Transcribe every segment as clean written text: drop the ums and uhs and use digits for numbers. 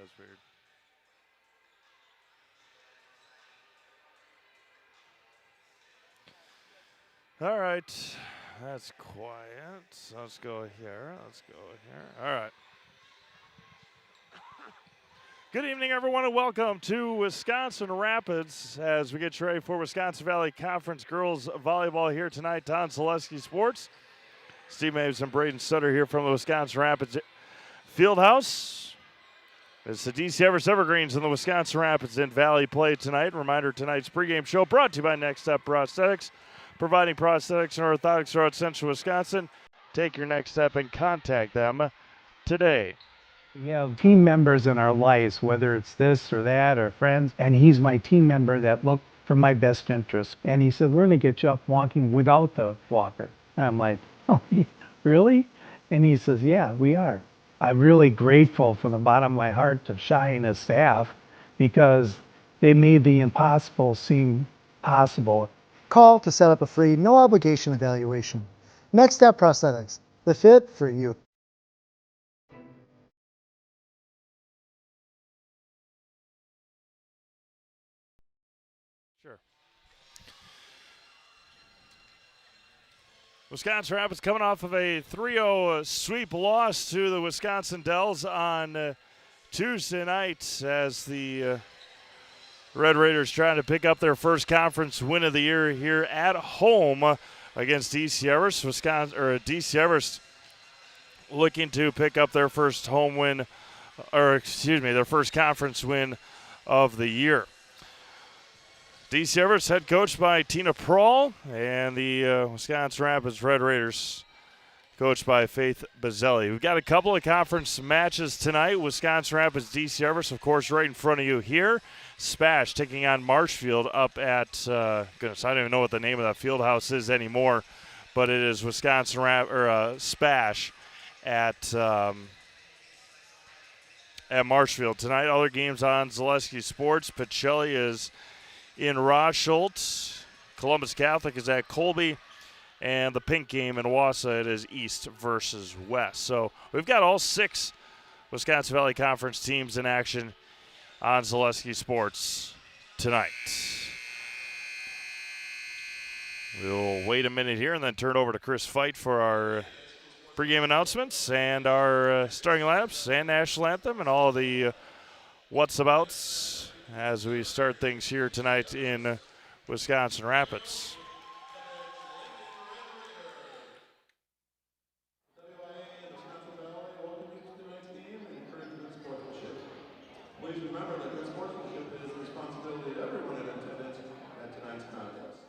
was weird. All right. That's quiet. So let's go here. All right. Good evening, everyone, and welcome to Wisconsin Rapids as we get you ready for Wisconsin Valley Conference Girls Volleyball here tonight on Zaleski Sports. Steve Maves and Braden Sutter here from the Wisconsin Rapids Fieldhouse. It's the DC Everest Evergreens and the Wisconsin Rapids in Valley play tonight. Reminder, tonight's pregame show brought to you by Next Step Prosthetics, providing prosthetics and orthotics throughout central Wisconsin. Take your next step and contact them today. We have team members in our lives, whether it's this or that or friends, and he's my team member that looked for my best interest. And he said, we're going to get you up walking without the walker. And I'm like, oh, really? And he says, yeah, we are. I'm really grateful from the bottom of my heart to Shai and his staff because they made the impossible seem possible. Call to set up a free, no obligation evaluation. Next Step Prosthetics, the fit for you. Sure. Wisconsin Rapids coming off of a 3-0 sweep loss to the Wisconsin Dells on Tuesday night as the Red Raiders trying to pick up their first conference win of the year here at home against DC Everest. DC Everest looking to pick up their first home win, their first conference win of the year. DC Everest head coached by Tina Prawl, and the Wisconsin Rapids Red Raiders coached by Faith Bazzelli. We've got a couple of conference matches tonight. Wisconsin Rapids, DC Everest, of course, right in front of you here. Spash taking on Marshfield up at, goodness, I don't even know what the name of that field house is anymore, but it is Spash at Marshfield tonight. Other games on Zaleski Sports. Pacelli is in Rosholt. Columbus Catholic is at Colby. And the pink game in Wausau, it is East versus West. So we've got all 6 Wisconsin Valley Conference teams in action on Zaleski Sports tonight. We'll wait a minute here and then turn over to Chris Fight for our pregame announcements and our starting lineups and national anthem and all the what's abouts as we start things here tonight in Wisconsin Rapids. Please remember that good sportsmanship is the responsibility of everyone in attendance at tonight's contest.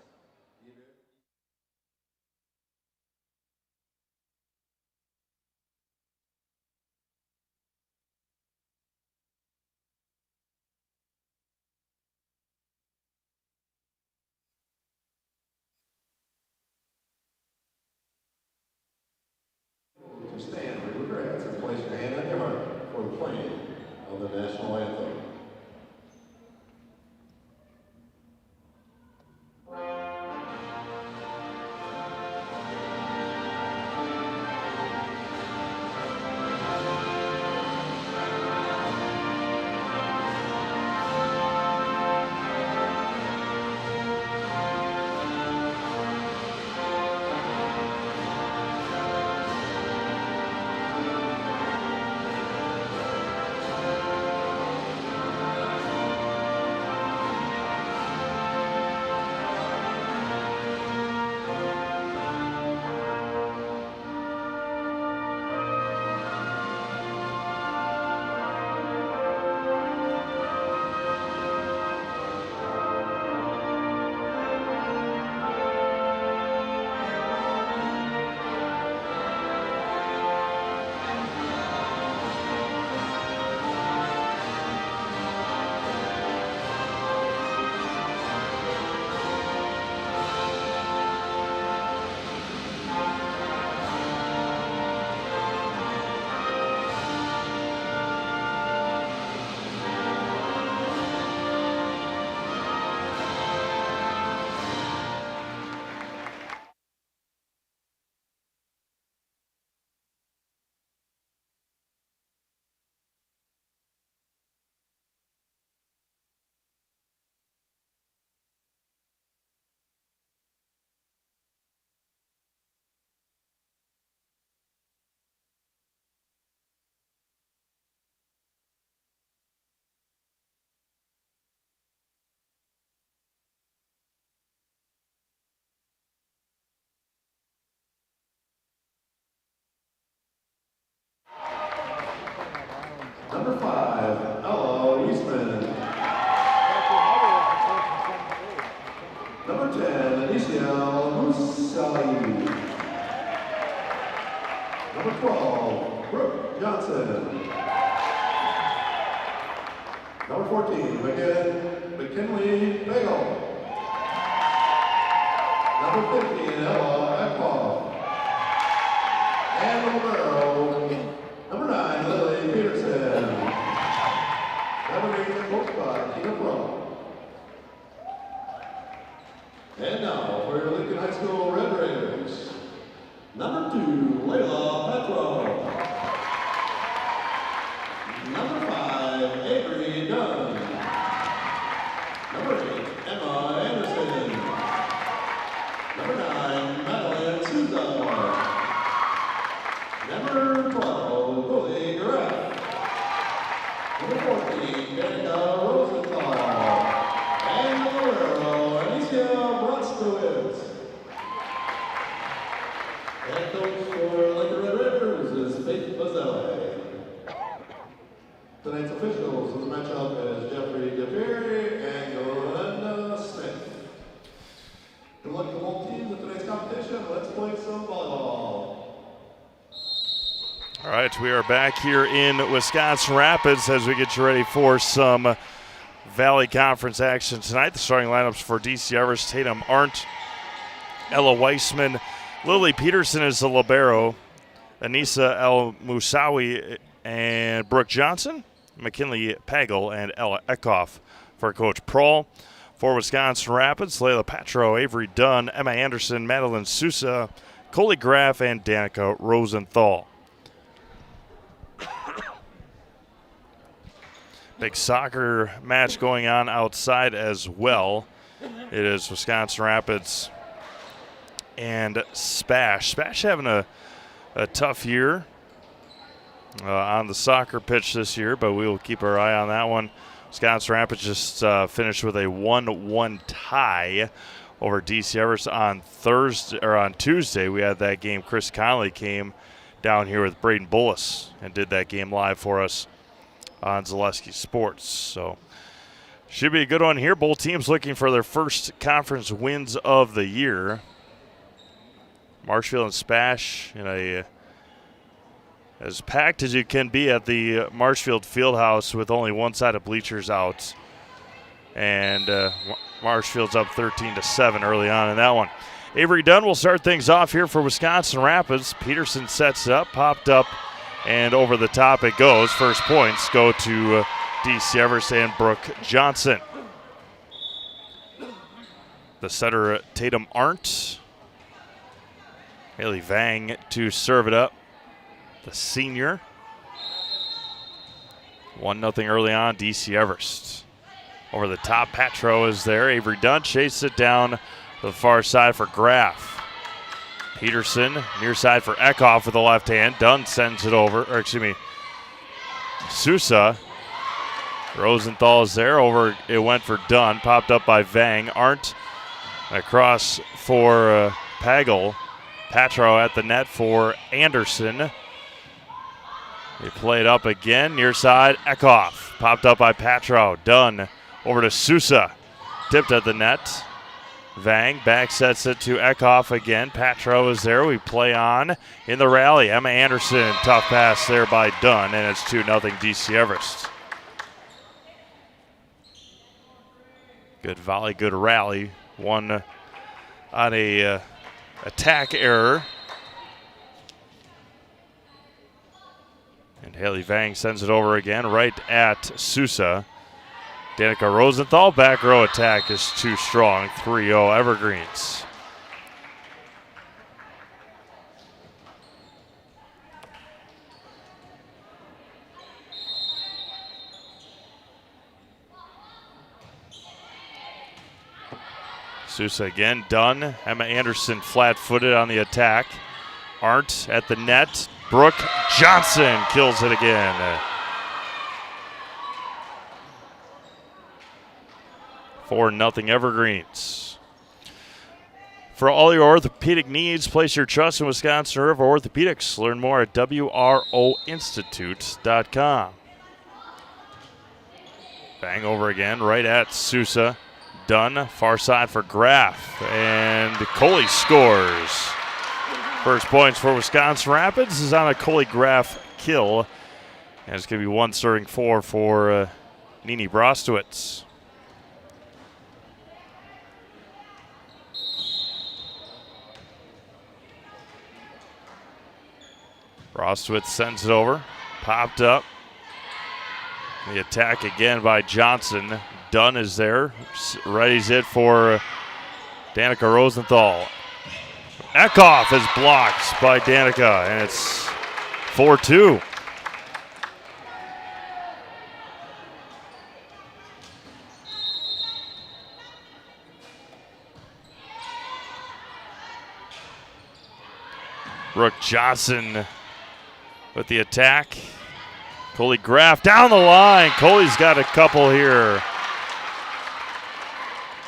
Mussawi. Number 12, Brooke Johnson. Number 14, McKinley Bagel. Number 15, Ella Ekhoff. And number 9, Lily Peterson. Number 8, coached by Tina Pro. And now for your Lincoln High School Red Raiders. Number 2, Layla Petro. Number 5, Avery Dunn. Number 8, Emma Anderson. Number 9, Madeline Souza. Number 12, Lily Garrett. Number 14, Danica Rosenthal. And number Alicia Bronskowitz. Head coach for Lincoln Red Raiders is Faith Bazelle. Tonight's officials in the matchup is Jeffrey DePerry and Yolanda Smith. Good luck to both teams in tonight's competition. Let's play some volleyball. All right, we are back here in Wisconsin Rapids as we get you ready for some Valley Conference action tonight. The starting lineups for DC Everest: Tatum Arndt, Ella Weissman, Lily Peterson is the libero, Anissa El Moussawi and Brooke Johnson, McKinley Pagel, and Ella Ekhoff for Coach Prohl. For Wisconsin Rapids, Layla Patro, Avery Dunn, Emma Anderson, Madeline Sousa, Coley Graff, and Danica Rosenthal. Big soccer match going on outside as well. It is Wisconsin Rapids and Spash. Spash having a tough year on the soccer pitch this year, but we will keep our eye on that one. Wisconsin Rapids just finished with a 1-1 tie over DC Everest on Tuesday. We had that game. Chris Conley came down here with Braden Bullis and did that game live for us on Zaleski Sports. So should be a good one here. Both teams looking for their first conference wins of the year. Marshfield and Spash in a as packed as you can be at the Marshfield Fieldhouse with only one side of bleachers out. And Marshfield's up 13-7 early on in that one. Avery Dunn will start things off here for Wisconsin Rapids. Peterson sets it up, popped up, and over the top it goes. First points go to DC Everest and Brooke Johnson. The setter, Tatum Arndt. Haley Vang to serve it up. The senior. 1-0 early on, DC Everest. Over the top, Patro is there. Avery Dunn chases it down to the far side for Graff. Peterson, near side for Ekhoff with the left hand. Dunn sends it over, Sousa. Rosenthal is there. Over, it went for Dunn. Popped up by Vang. Arndt across for Pagel. Patro at the net for Anderson. They play it up again, near side, Ekhoff. Popped up by Patro. Dunn over to Sousa. Tipped at the net. Vang back sets it to Ekhoff again. Patro is there. We play on in the rally. Emma Anderson, tough pass there by Dunn, and it's 2-0 DC Everest. Good volley, good rally. One on a attack error. And Haley Vang sends it over again right at Sousa. Danica Rosenthal, back row attack is too strong. 3-0 Evergreens. Sousa again, Dunn. Emma Anderson flat-footed on the attack. Arndt at the net. Brooke Johnson kills it again. 4-0 Evergreens. For all your orthopedic needs, place your trust in Wisconsin River Orthopedics. Learn more at WROinstitute.com. Bang over again, right at Sousa. Dunn, far side for Graff, and Coley scores. First points for Wisconsin Rapids is on a Coley Graff kill, and it's going to be 1 serving 4 for Nini Brostowitz. Brostowitz sends it over, popped up. The attack again by Johnson. Dunn is there, readies it for Danica Rosenthal. Eckhoff is blocked by Danica, and it's 4-2. Brooke Johnson with the attack. Coley Graff down the line. Coley's got a couple here.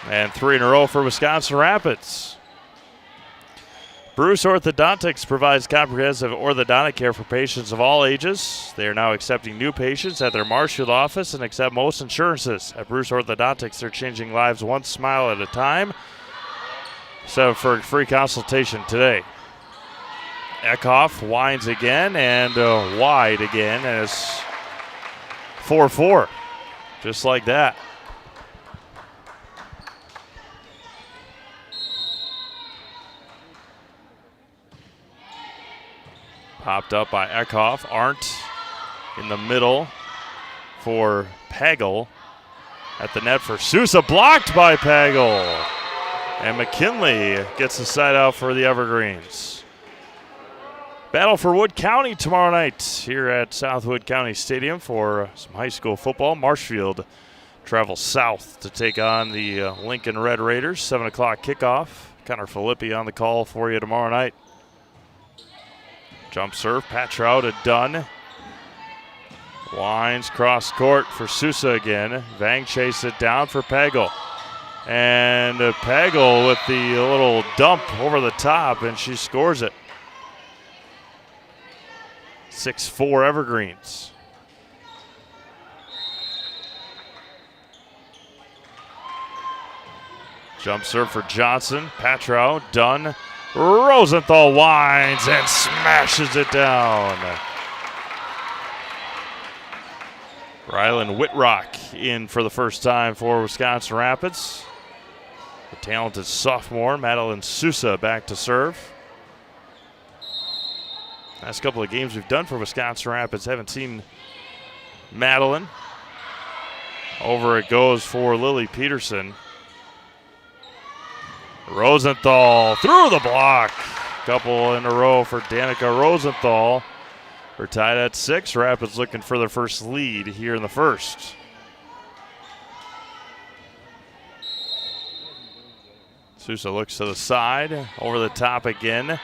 And 3 in a row for Wisconsin Rapids. Bruce Orthodontics provides comprehensive orthodontic care for patients of all ages. They are now accepting new patients at their Marshfield office and accept most insurances. At Bruce Orthodontics, they're changing lives one smile at a time. So for a free consultation today. Eckhoff winds again and wide again, and it's 4-4, just like that. Popped up by Eckhoff. Arndt in the middle for Pagel. At the net for Sousa, blocked by Pagel. And McKinley gets the side out for the Evergreens. Battle for Wood County tomorrow night here at Southwood County Stadium for some high school football. Marshfield travels south to take on the Lincoln Red Raiders. 7 o'clock kickoff. Connor Filippi on the call for you tomorrow night. Jump serve, Patrow to Dunn. Winds cross court for Sousa again. Vang chased it down for Pagel. And Pagel with the little dump over the top, and she scores it. 6-4 Evergreens. Jump serve for Johnson. Patrow, Dunn. Rosenthal winds and smashes it down. Rylan Whitrock in for the first time for Wisconsin Rapids. The talented sophomore, Madeline Sousa, back to serve. Last couple of games we've done for Wisconsin Rapids, haven't seen Madeline. Over it goes for Lily Peterson. Rosenthal through the block. Couple in a row for Danica Rosenthal. We're tied at 6. Rapids looking for their first lead here in the first. Sousa looks to the side, over the top again.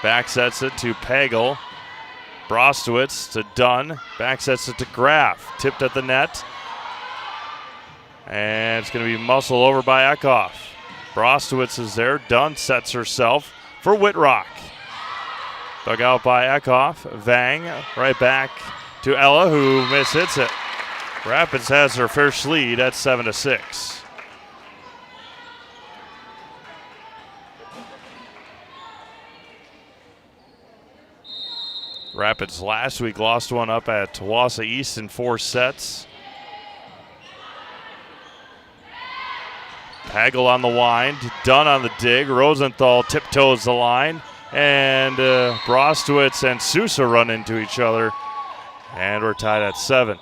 Back sets it to Pagel. Brostowitz to Dunn. Back sets it to Graff. Tipped at the net. And it's going to be muscled over by Eckhoff. Brostowitz is there. Dunn sets herself for Whitrock. Dug out by Eckhoff. Vang right back to Ella, who mishits it. Rapids has their first lead at 7-6. Rapids last week lost one up at Wausau East in 4 sets. Pagel on the wind, Dunn on the dig. Rosenthal tiptoes the line, and Brostowitz and Sousa run into each other, and we're tied at 7.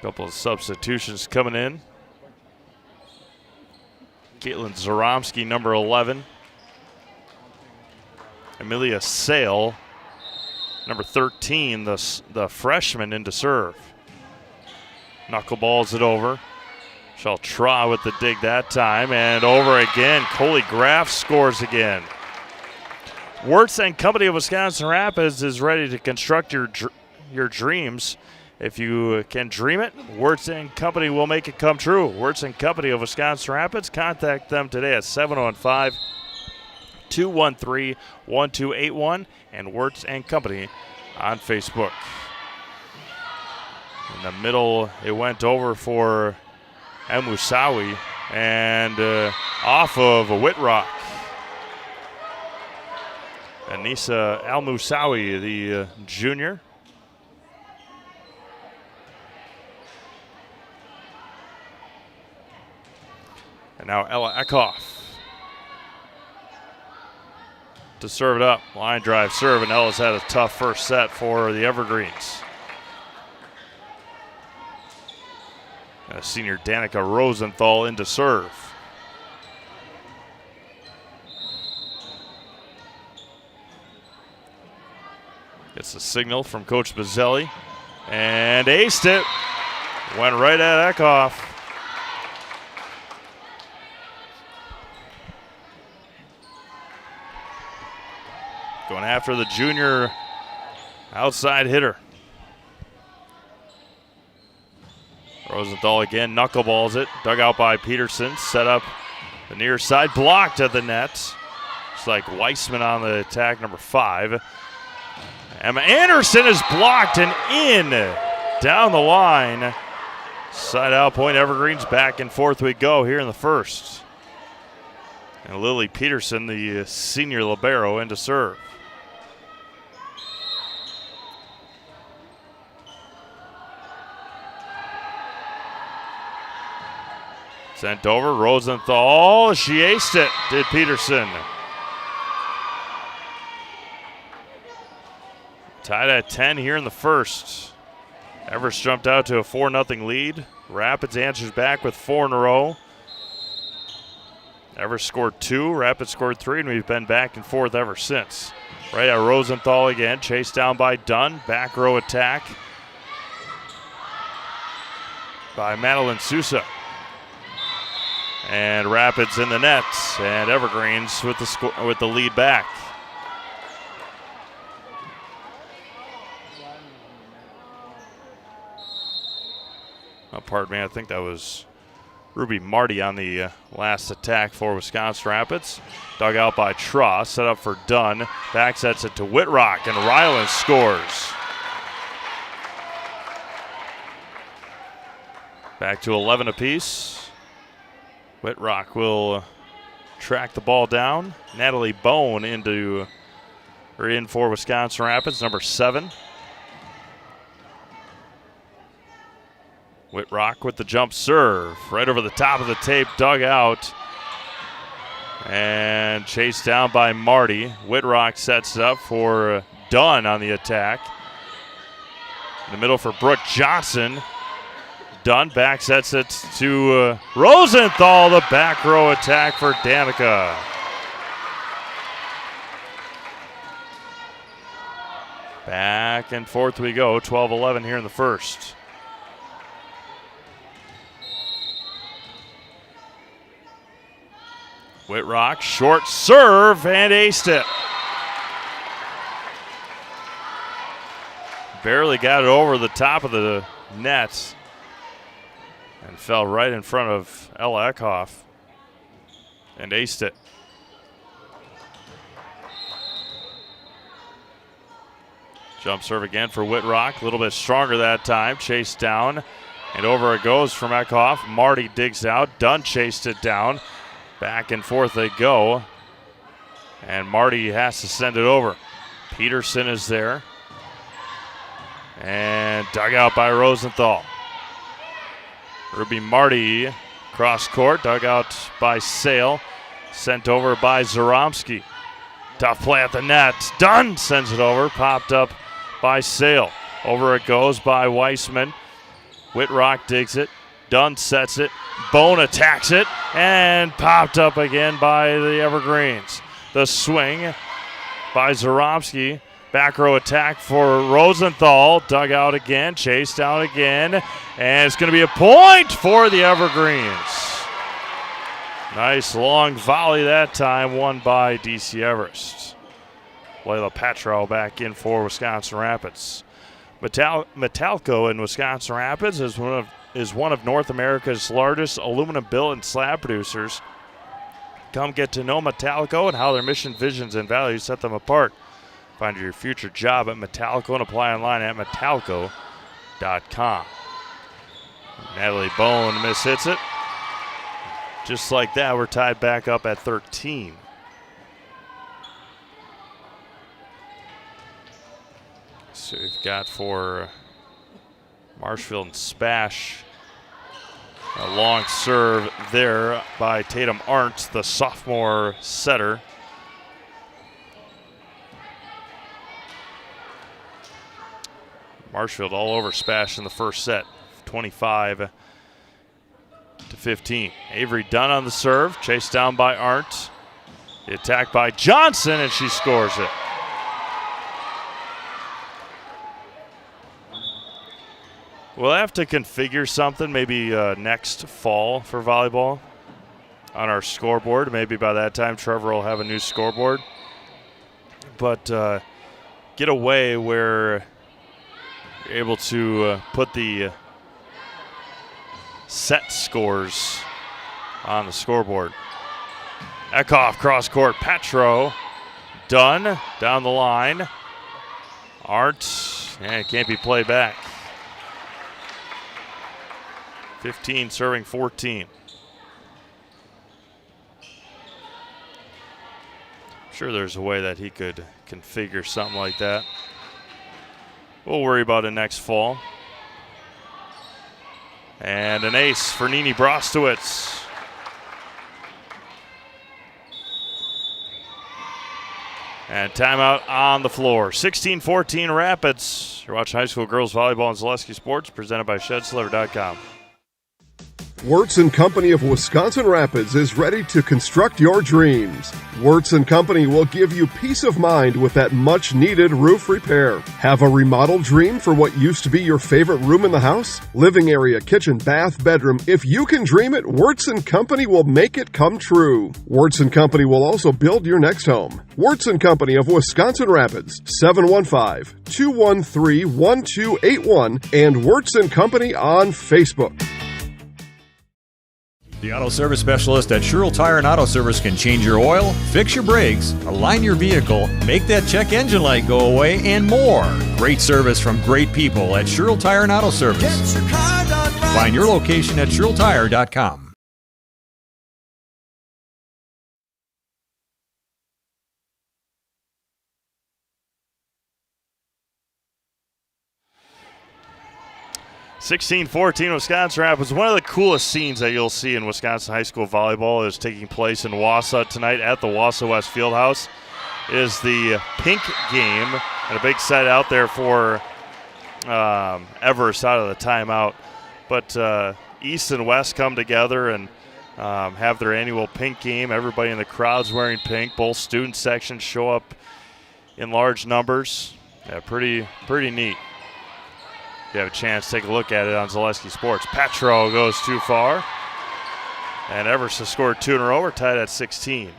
Couple of substitutions coming in. Caitlin Zaromski, number 11. Amelia Sale, number 13, the freshman, into serve. Knuckleballs it over. Shall try with the dig that time, and over again. Coley Graff scores again. Wirtz and Company of Wisconsin Rapids is ready to construct your dreams. If you can dream it, Wirtz and Company will make it come true. Wirtz and Company of Wisconsin Rapids. Contact them today at 715-213-1281 and Wirtz and Company on Facebook. In the middle, it went over for El Moussaoui and off of Whitrock. Anissa El Moussaoui, the junior. And now Ella Eckhoff to serve it up. Line drive serve, and Ella's had a tough first set for the Evergreens. Senior Danica Rosenthal into serve. Gets the signal from Coach Bazzelli and aced it. Went right at Eckhoff. Going after the junior outside hitter. Rosenthal again knuckleballs it. Dug out by Peterson. Set up the near side. Blocked at the net. It's like Weissman on the attack, number 5. Emma Anderson is blocked and in. Down the line. Side out point. Evergreens back and forth we go here in the first. And Lily Peterson, the senior libero, into serve. Sent over, Rosenthal, she aced it, did Peterson. Tied at 10 here in the first. Everest jumped out to a 4-0 lead. Rapids answers back with 4 in a row. Everest scored 2, Rapids scored 3, and we've been back and forth ever since. Right at Rosenthal again, chased down by Dunn, back row attack by Madeline Sousa. And Rapids in the net, and Evergreens with the lead back. Oh, pardon me, I think that was Ruby Marty on the last attack for Wisconsin Rapids. Dug out by Tross, set up for Dunn. Back sets it to Whitrock, and Ryland scores. Back to 11 apiece. Whitrock will track the ball down. Natalie Bone in for Wisconsin Rapids, number 7. Whitrock with the jump serve. Right over the top of the tape, dug out. And chased down by Marty. Whitrock sets it up for Dunn on the attack. In the middle for Brooke Johnson. Dunn back sets it to Rosenthal, the back row attack for Danica. Back and forth we go, 12-11 here in the first. Whitrock, short serve, and aced it. Barely got it over the top of the net. And fell right in front of Ella Eckhoff and aced it. Jump serve again for Whitrock. A little bit stronger that time. Chased down. And over it goes from Eckhoff. Marty digs out. Dunn chased it down. Back and forth they go. And Marty has to send it over. Peterson is there. And dug out by Rosenthal. Ruby Marty, cross court, dug out by Sale, sent over by Zaromski. Tough play at the net. Dunn sends it over, popped up by Sale. Over it goes by Weissman. Whitrock digs it. Dunn sets it. Bone attacks it, and popped up again by the Evergreens. The swing by Zaromski. Back row attack for Rosenthal. Dug out again, chased down again. And it's going to be a point for the Evergreens. Nice long volley that time, won by DC Everest. Layla Patrow back in for Wisconsin Rapids. Metalco in Wisconsin Rapids is one of North America's largest aluminum billet and slab producers. Come get to know Metalco and how their mission, visions, and values set them apart. Find your future job at Metallico and apply online at metallico.com. Natalie Bone mishits it. Just like that, we're tied back up at 13. So we've got for Marshfield and Spash a long serve there by Tatum Arndt, the sophomore setter. Marshfield all over Spash in the first set, 25-15. Avery Dunn on the serve, chased down by Arndt. The attack by Johnson, and she scores it. We'll have to configure something maybe next fall for volleyball on our scoreboard. Maybe by that time Trevor will have a new scoreboard. But get a way where you're able to put the set scores on the scoreboard. Eckhoff cross court, Petro, Dunn down the line. Arndt, it can't be played back. 15 serving 14. Sure there's a way that he could configure something like that. We'll worry about it next fall. And an ace for Nini Brostowitz. And timeout on the floor. 16-14 Rapids. You're watching high school girls volleyball on Zaleski Sports, presented by ShedSliver.com. Wirtz & Company of Wisconsin Rapids is ready to construct your dreams. Wirtz & Company will give you peace of mind with that much-needed roof repair. Have a remodel dream for what used to be your favorite room in the house? Living area, kitchen, bath, bedroom. If you can dream it, Wirtz & Company will make it come true. Wirtz & Company will also build your next home. Wirtz & Company of Wisconsin Rapids, 715-213-1281, and Wirtz & Company on Facebook. The Auto Service Specialist at Sherrill Tire and Auto Service can change your oil, fix your brakes, align your vehicle, make that check engine light go away, and more. Great service from great people at Sherrill Tire and Auto Service. Find your location at SherrillTire.com. (16-14) Wisconsin Rapids. One of the coolest scenes that you'll see in Wisconsin high school volleyball is taking place in Wausau tonight at the Wausau West Fieldhouse. It is the pink game, and a big set out there for Everest out of the timeout. But East and West come together and have their annual pink game. Everybody in the crowd's wearing pink. Both student sections show up in large numbers. Yeah, pretty neat. You have a chance to take a look at it on Zaleski Sports. Petro goes too far. And Everest has scored 2 in a row. We're tied at 16.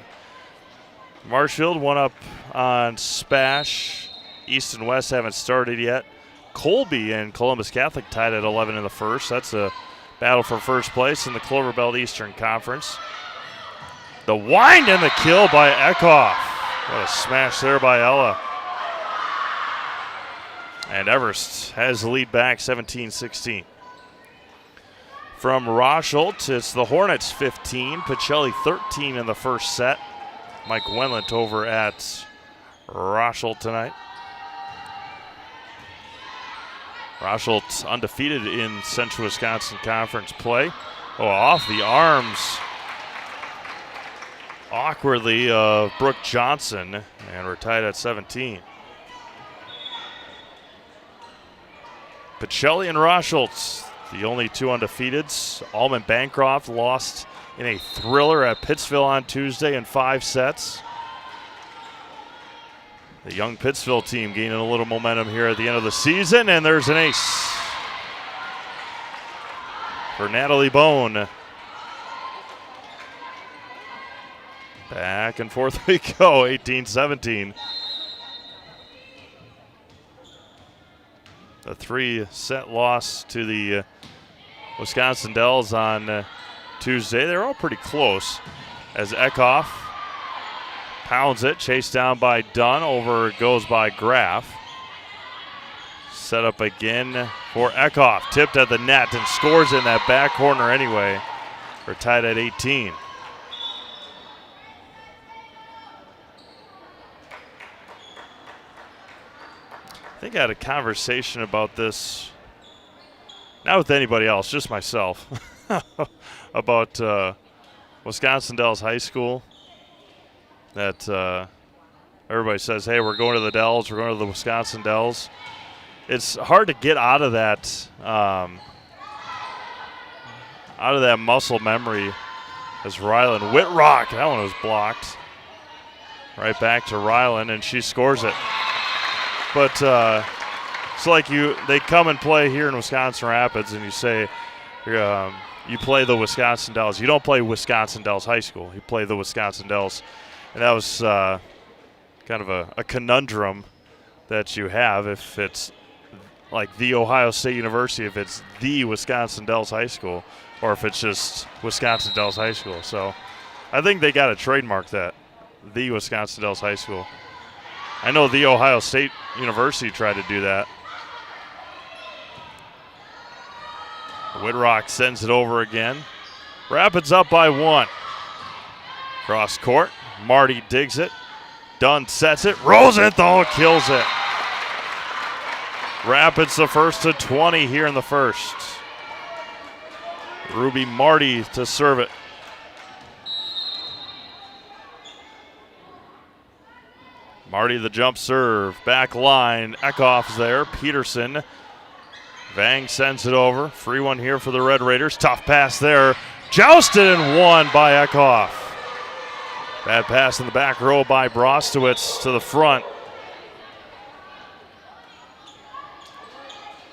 Marshfield one up on Spash. East and West haven't started yet. Colby and Columbus Catholic tied at 11 in the first. That's a battle for first place in the Clover Belt Eastern Conference. The wind and the kill by Eckhoff. What a smash there by Ella. And Everest has the lead back, 17-16. From Rosholt, it's the Hornets 15, Pacelli 13 in the first set. Mike Wenlant over at Rosholt tonight. Rosholt undefeated in Central Wisconsin Conference play. Oh, off the arms awkwardly of Brooke Johnson, and we're tied at 17. Pacelli and Rosholt, the only two undefeateds. Allman Bancroft lost in a thriller at Pittsville on Tuesday in 5 sets. The young Pittsville team gaining a little momentum here at the end of the season, and there's an ace for Natalie Bone. Back and forth we go, 18-17. A 3-set loss to the Wisconsin Dells on Tuesday. They're all pretty close as Eckhoff Pounds it, chased down by Dunn, over goes by Graff. Set up again for Eckhoff, tipped at the net and scores in that back corner anyway. We're tied at 18. I think I had a conversation about this, not with anybody else, just myself, about Wisconsin Dells High School. That everybody says, hey, we're going to the Dells, we're going to the Wisconsin Dells. It's hard to get out of that muscle memory as Ryland Whitrock, that one was blocked. Right back to Ryland, and she scores it. But it's like they come and play here in Wisconsin Rapids, and you say you play the Wisconsin Dells. You don't play Wisconsin Dells High School. You play the Wisconsin Dells. And that was kind of a conundrum that you have if it's like the Ohio State University, if it's the Wisconsin Dells High School, or if it's just Wisconsin Dells High School. So I think they got to trademark that, the Wisconsin Dells High School. I know the Ohio State University tried to do that. Whitrock sends it over again. Rapids up by 1. Cross court. Marty digs it. Dunn sets it. Rosenthal kills it. Rapids the first to 20 here in the first. Ruby Marty to serve it. Marty the jump serve. Back line. Eckhoff's there. Peterson. Vang sends it over. Free one here for the Red Raiders. Tough pass there. Jousted and won by Eckhoff. Bad pass in the back row by Brostowitz to the front.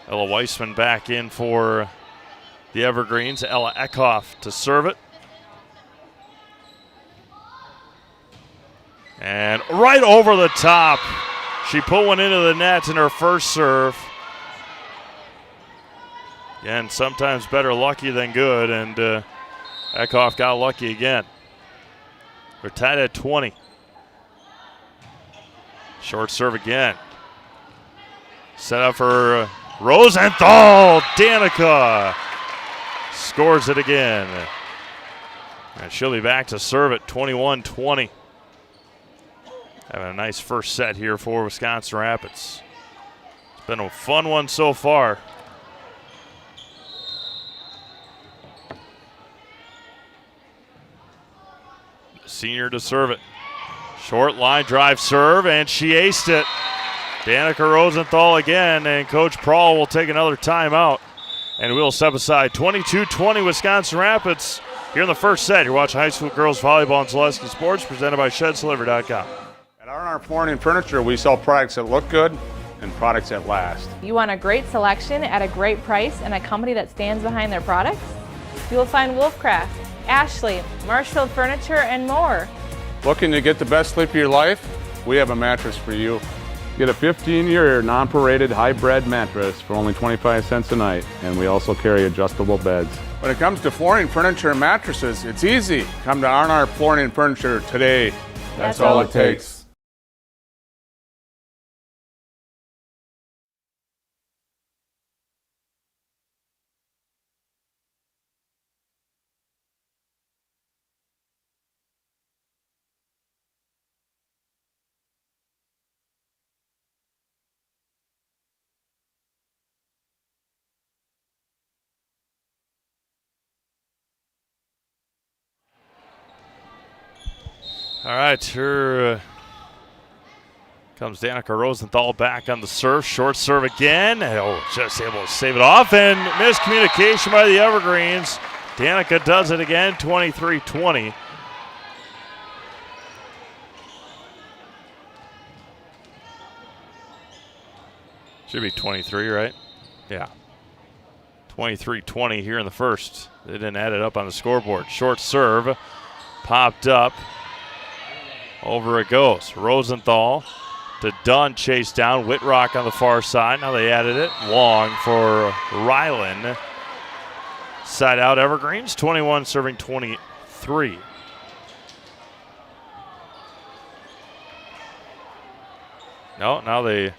Ella Weissman back in for the Evergreens. Ella Eckhoff to serve it. And right over the top. She put one into the net in her first serve. Again, sometimes better lucky than good, and Eckhoff got lucky again. We're tied at 20. Short serve again. Set up for Rosenthal. Danica scores it again. And she'll be back to serve it, 21-20. Having a nice first set here for Wisconsin Rapids. It's been a fun one so far. Senior to serve it. Short line drive serve, and she aced it. Danica Rosenthal again, and Coach Prawl will take another timeout. And we'll step aside. 22-20 Wisconsin Rapids here in the first set. You're watching high school girls volleyball on Zaleski Sports, presented by ShedsDelivery.com. At R&R Flooring and Furniture, we sell products that look good and products that last. You want a great selection at a great price and a company that stands behind their products? You will find Wolfcraft, Ashley, Marshfield Furniture, and more. Looking to get the best sleep of your life? We have a mattress for you. Get a 15-year non-paraded high-bred mattress for only 25 cents a night, and we also carry adjustable beds. When it comes to flooring, furniture, and mattresses, it's easy. Come to R&R Flooring and Furniture today. That's all it takes. All right, here comes Danica Rosenthal back on the serve. Short serve again. Oh, just able to save it off, and miscommunication by the Evergreens. Danica does it again, 23-20. Should be 23, right? Yeah. 23-20 here in the first. They didn't add it up on the scoreboard. Short serve, popped up. Over it goes. Rosenthal to Dunn, chased down. Whitrock on the far side. Now they added it. Long for Ryland. Side out Evergreens. 21 serving 23. No, now they.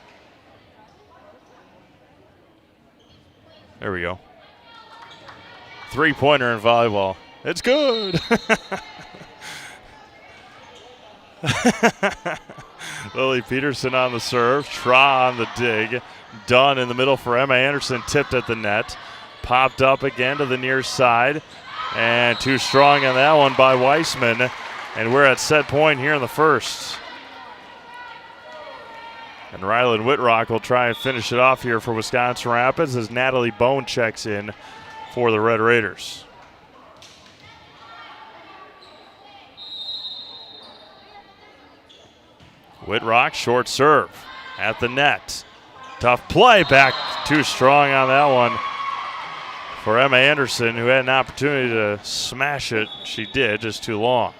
There we go. 3-pointer in volleyball. It's good. Lily Peterson on the serve. Tra on the dig. Dunn in the middle for Emma Anderson. Tipped at the net. Popped up again to the near side. And too strong on that one by Weissman. And we're at set point here in the first. And Rylan Whitrock will try and finish it off here for Wisconsin Rapids as Natalie Bone checks in for the Red Raiders. Whitrock, short serve at the net. Tough play, back too strong on that one for Emma Anderson, who had an opportunity to smash it. She did, just too long.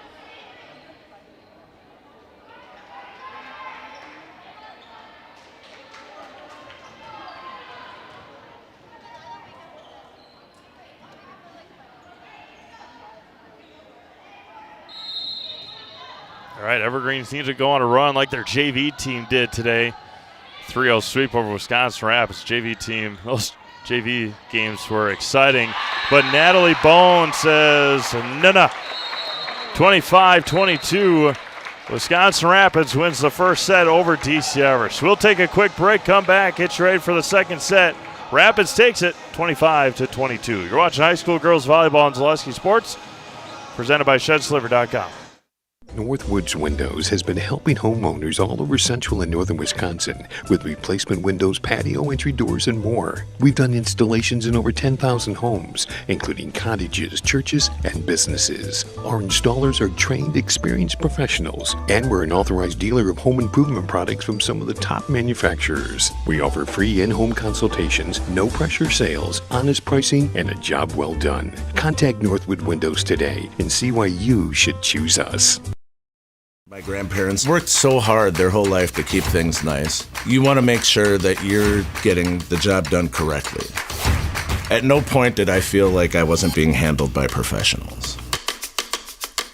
All right, Evergreen seems to go on a run like their JV team did today. 3-0 sweep over Wisconsin Rapids. JV team, those JV games were exciting. But Natalie Bone says, no. 25-22. Wisconsin Rapids wins the first set over DC Everest. We'll take a quick break, come back, get you ready for the second set. Rapids takes it 25-22. You're watching high school girls volleyball on Zaleski Sports, presented by ShedsDeliver.com. Northwoods Windows has been helping homeowners all over central and northern Wisconsin with replacement windows, patio entry doors, and more. We've done installations in over 10,000 homes, including cottages, churches, and businesses. Our installers are trained, experienced professionals, and we're an authorized dealer of home improvement products from some of the top manufacturers. We offer free in-home consultations, no-pressure sales, honest pricing, and a job well done. Contact Northwood Windows today and see why you should choose us. My grandparents worked so hard their whole life to keep things nice. You want to make sure that you're getting the job done correctly. At no point did I feel like I wasn't being handled by professionals.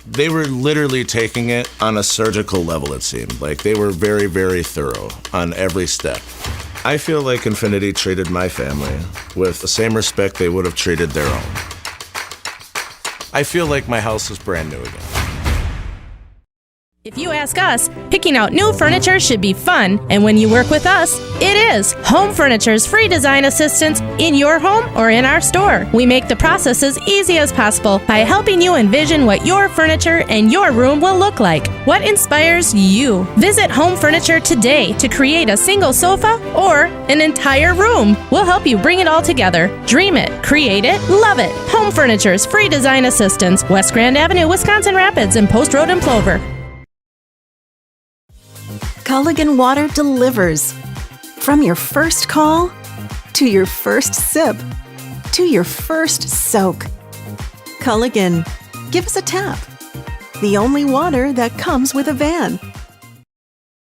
They were literally taking it on a surgical level, it seemed. Like they were very, very thorough on every step. I feel like Infinity treated my family with the same respect they would have treated their own. I feel like my house is brand new again. If you ask us, picking out new furniture should be fun, and when you work with us, it is. Home Furniture's free design assistance in your home or in our store. We make the process as easy as possible by helping you envision what your furniture and your room will look like. What inspires you? Visit Home Furniture today to create a single sofa or an entire room. We'll help you bring it all together. Dream it, create it, love it. Home Furniture's free design assistance, West Grand Avenue, Wisconsin Rapids, and Post Road in Plover. Culligan Water delivers. From your first call, to your first sip, to your first soak. Culligan, give us a tap. The only water that comes with a van.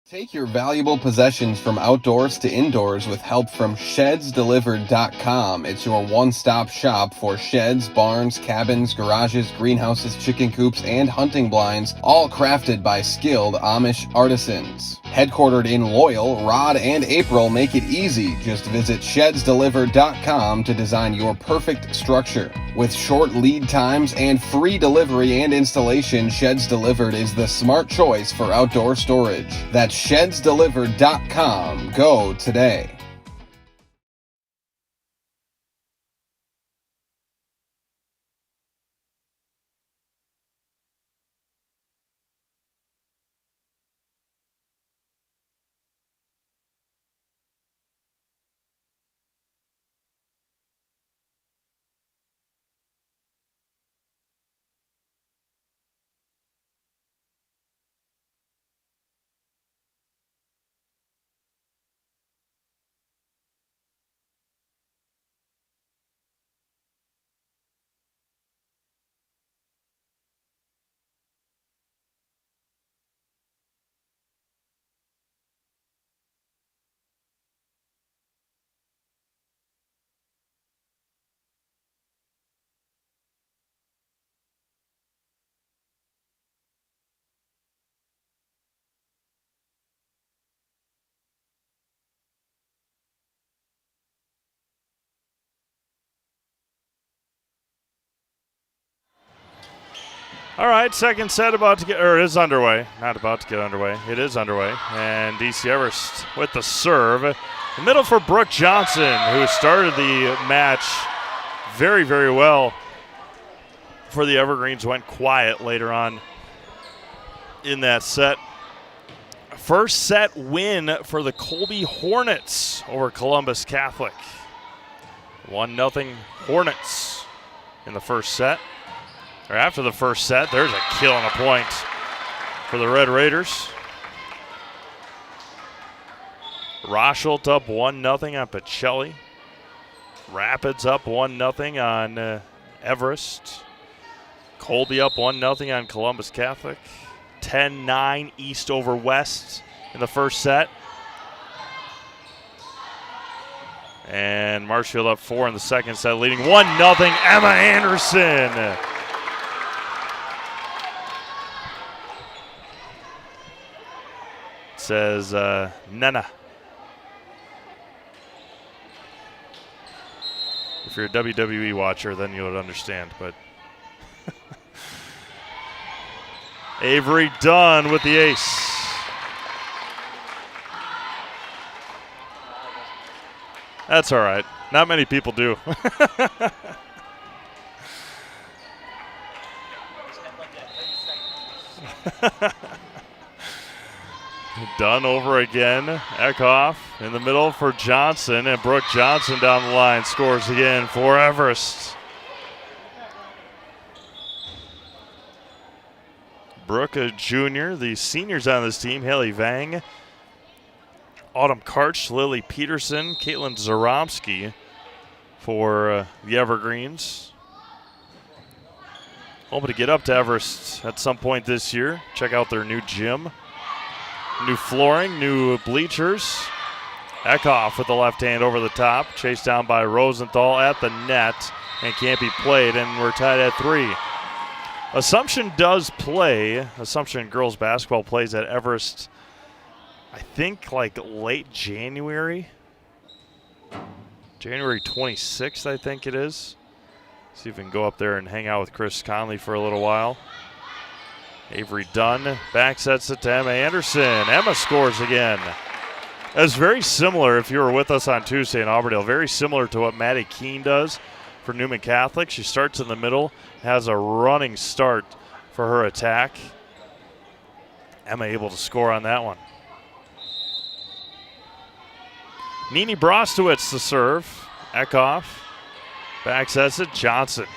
Take your valuable possessions from outdoors to indoors with help from ShedsDelivered.com. It's your one-stop shop for sheds, barns, cabins, garages, greenhouses, chicken coops, and hunting blinds, all crafted by skilled Amish artisans. Headquartered in Loyal, Rod and April make it easy. Just visit ShedsDelivered.com to design your perfect structure. With short lead times and free delivery and installation, Sheds Delivered is the smart choice for outdoor storage. That's ShedsDelivered.com. Go today. All right, second set about to get, or is underway. Not about to get underway. It is underway. And DC Everest with the serve. The middle for Brooke Johnson, who started the match very, very well for the Evergreens. Went quiet later on in that set. First set win for the Colby Hornets over Columbus Catholic. 1-0 Hornets in the first set. Or after the first set, there's a kill and a point for the Red Raiders. Rochelt up 1-0 on Pacelli. Rapids up 1-0 on Everest. Colby up 1-0 on Columbus Catholic. 10-9 East over West in the first set. And Marshfield up 4 in the second set, leading 1-0 Emma Anderson. Says Nana. If you're a WWE watcher, then you would understand, but Avery Dunn with the ace. That's all right. Not many people do. Dunn over again. Eckhoff in the middle for Johnson, and Brooke Johnson down the line scores again for Everest. Brooke, a junior. The seniors on this team, Haley Vang, Autumn Karch, Lily Peterson, Caitlin Zaromsky for the Evergreens. Hoping to get up to Everest at some point this year. Check out their new gym. New flooring, new bleachers. Eckhoff with the left hand over the top. Chased down by Rosenthal at the net and can't be played, and we're tied at 3. Assumption does play. Assumption girls basketball plays at Everest, I think, like late January. January 26th, I think it is. See if we can go up there and hang out with Chris Conley for a little while. Avery Dunn back sets it to Emma Anderson. Emma scores again. That's very similar, if you were with us on Tuesday in Auburndale, very similar to what Maddie Keene does for Newman Catholic. She starts in the middle, has a running start for her attack. Emma able to score on that one. Nini Brostowitz to serve. Eckhoff back sets it. Johnson.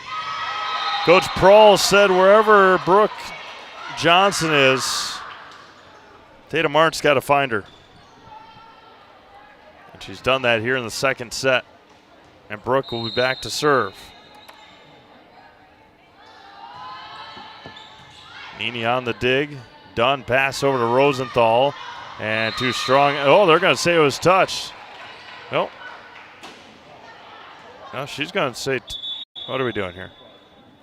Coach Prohl said wherever Brooke Johnson is, Tatum Mart's got to find her. And she's done that here in the second set. And Brooke will be back to serve. Nini on the dig. Dunn pass over to Rosenthal. And too strong. Oh, they're going to say it was touched. Nope. No, she's going to say, what are we doing here?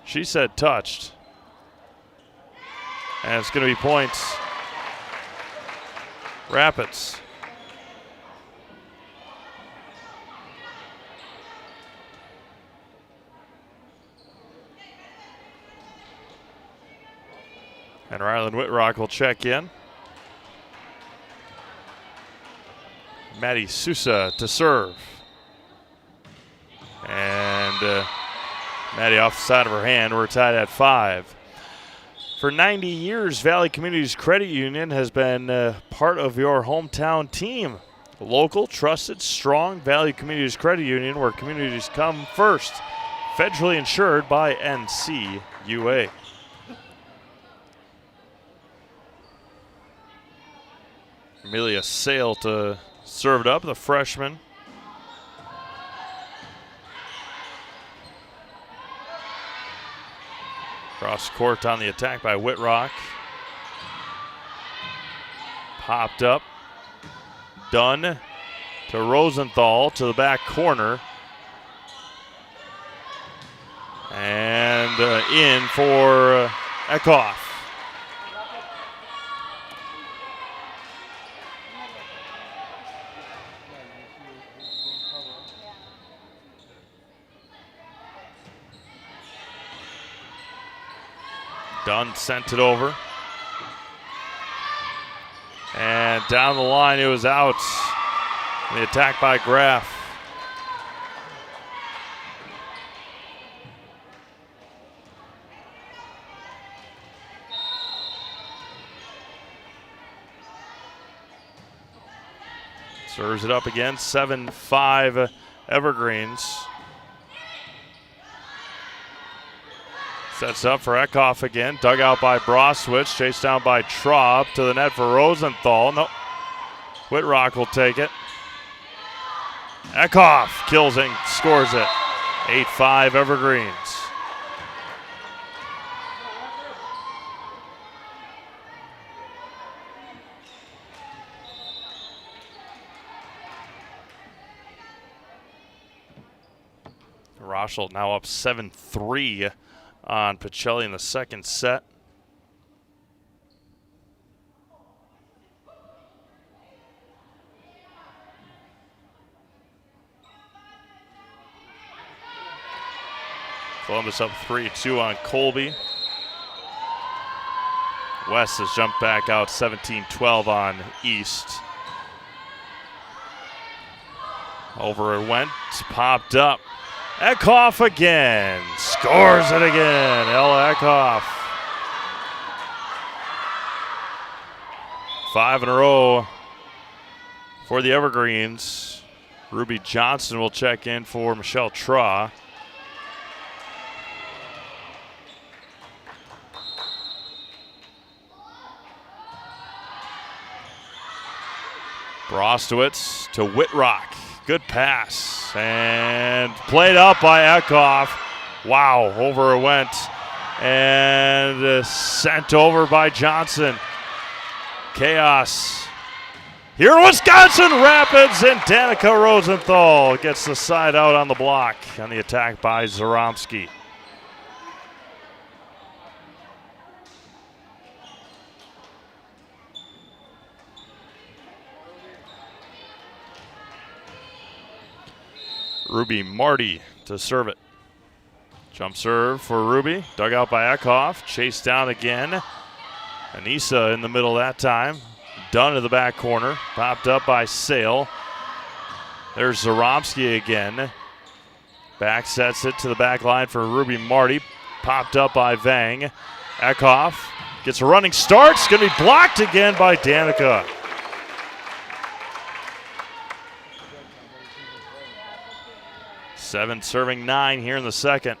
She said touched. And it's going to be points. Rapids. And Ryland Whitrock will check in. Maddie Sousa to serve. And Maddie off the side of her hand. We're tied at 5. For 90 years, Valley Communities Credit Union has been part of your hometown team. Local, trusted, strong Valley Communities Credit Union, where communities come first. Federally insured by NCUA. Amelia Sale to serve it up, the freshman. Cross court on the attack by Whitrock. Popped up. Dunn to Rosenthal to the back corner. And in for Eckhoff. Dunn sent it over. And down the line, it was out. The attack by Graff. Serves it up again, 7-5 Evergreens. Sets up for Eckhoff again, dug out by Broswitz, chased down by Traub, to the net for Rosenthal. Nope, Whitrock will take it. Eckhoff kills it, scores it, 8-5 Evergreens. Rochel now up 7-3 on Pacelli in the second set. Columbus up 3-2 on Colby. West has jumped back out 17-12 on East. Over it went, popped up. Eckhoff again, scores it again, Ella Eckhoff. 5 in a row for the Evergreens. Ruby Johnson will check in for Michelle Traw. Brostowitz to Whitrock. Good pass, and played up by Eckhoff. Wow, over it went, and sent over by Johnson. Chaos here in Wisconsin Rapids, and Danica Rosenthal gets the side out on the block on the attack by Zaromsky. Ruby Marty to serve it. Jump serve for Ruby. Dug out by Eckhoff. Chased down again. Anissa in the middle that time. Dunn to the back corner. Popped up by Sale. There's Zaromsky again. Back sets it to the back line for Ruby Marty. Popped up by Vang. Eckhoff gets a running start. It's going to be blocked again by Danica. Seven serving 9 here in the second.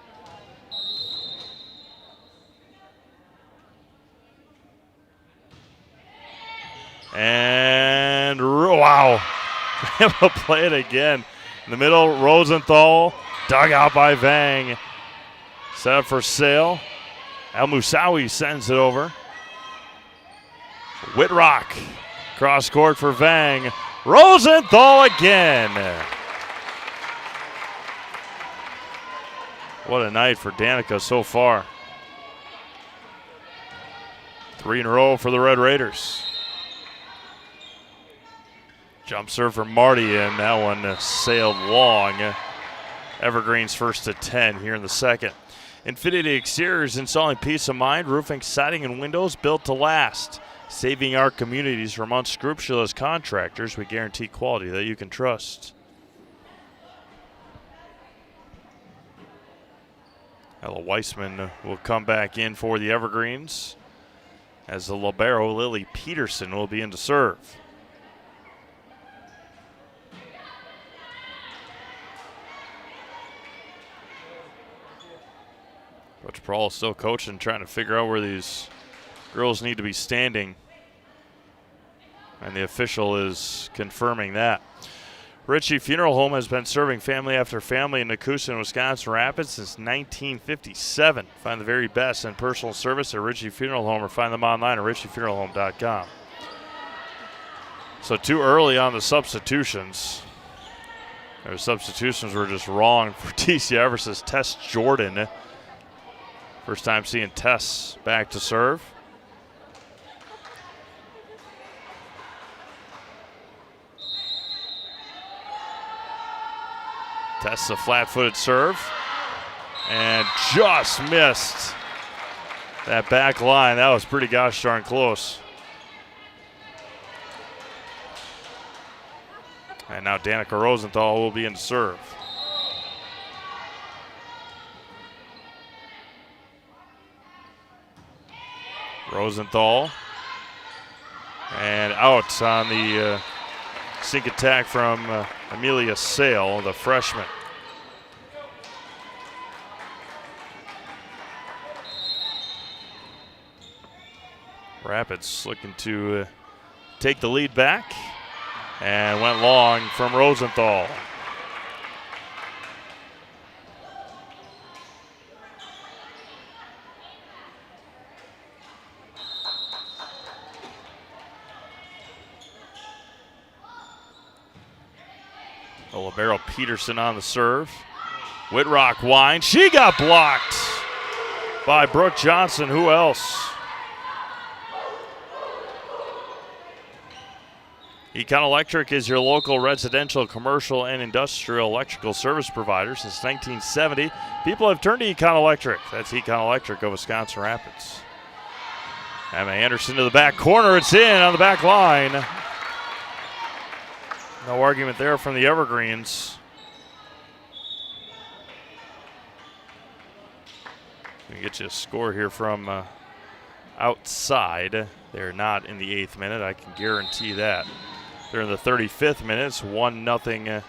And wow, able to play it again. In the middle, Rosenthal, dug out by Vang. Set up for Sale. El Moussaoui sends it over. Whitrock, cross court for Vang. Rosenthal again. What a night for Danica so far. 3 in a row for the Red Raiders. Jump serve for Marty, and that one sailed long. Evergreen's first to 10 here in the second. Infinity Exteriors, installing peace of mind, roofing, siding, and windows built to last. Saving our communities from unscrupulous contractors, we guarantee quality that you can trust. Ella Weissman will come back in for the Evergreens, as the libero Lily Peterson will be in to serve. Coach Prawl is still coaching, trying to figure out where these girls need to be standing, and the official is confirming that. Ritchie Funeral Home has been serving family after family in Nakusa and Wisconsin Rapids since 1957. Find the very best in personal service at Ritchie Funeral Home, or find them online at ritchiefuneralhome.com. So too early on the substitutions. Their substitutions were just wrong for TC Everest's Tess Jordan. First time seeing Tess back to serve. Tess a flat-footed serve and just missed That back line, that was pretty gosh darn close. And now Danica Rosenthal will be in to serve. Rosenthal. And out on the sink attack from Amelia Sale, the freshman. Rapids looking to take the lead back. And went long from Rosenthal. The libero Peterson on the serve. Whitrock winds. She got blocked by Brooke Johnson. Who else? Econ Electric is your local residential, commercial, and industrial electrical service provider since 1970. People have turned to Econ Electric. That's Econ Electric of Wisconsin Rapids. Emma Anderson to the back corner. It's in on the back line. No argument there from the Evergreens. Gonna get you a score here from outside. They're not in the 8th minute. I can guarantee that. They're in the 35th minute. It's 1-0.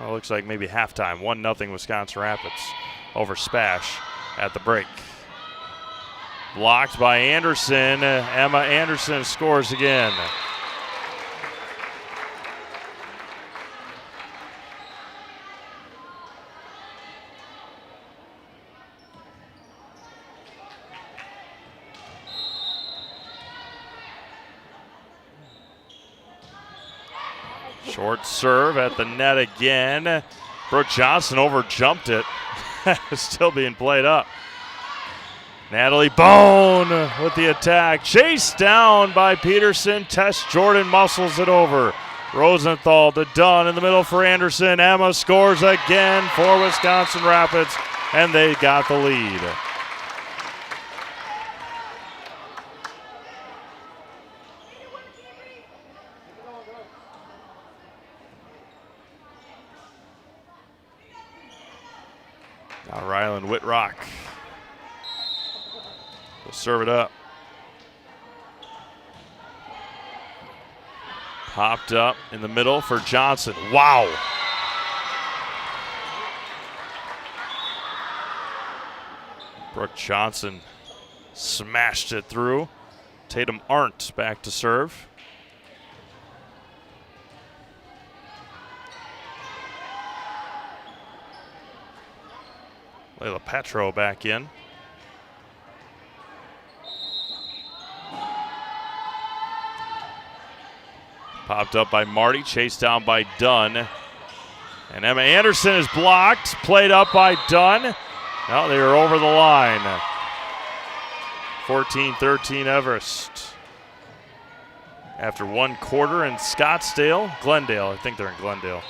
Looks like maybe halftime. 1-0 Wisconsin Rapids over Spash at the break. Blocked by Anderson. Emma Anderson scores again. Short serve at the net again. Brooke Johnson overjumped it. Still being played up. Natalie Bone with the attack. Chased down by Peterson. Tess Jordan muscles it over. Rosenthal to Dunn in the middle for Anderson. Emma scores again for Wisconsin Rapids, and they got the lead. Now Ryland Whitrock will serve it up. Popped up in the middle for Johnson. Wow. Brooke Johnson smashed it through. Tatum Arndt back to serve. Layla Petro back in. Popped up by Marty, chased down by Dunn. And Emma Anderson is blocked, played up by Dunn. Now they are over the line. 14-13 Everest. After one quarter in Glendale, I think they're in Glendale.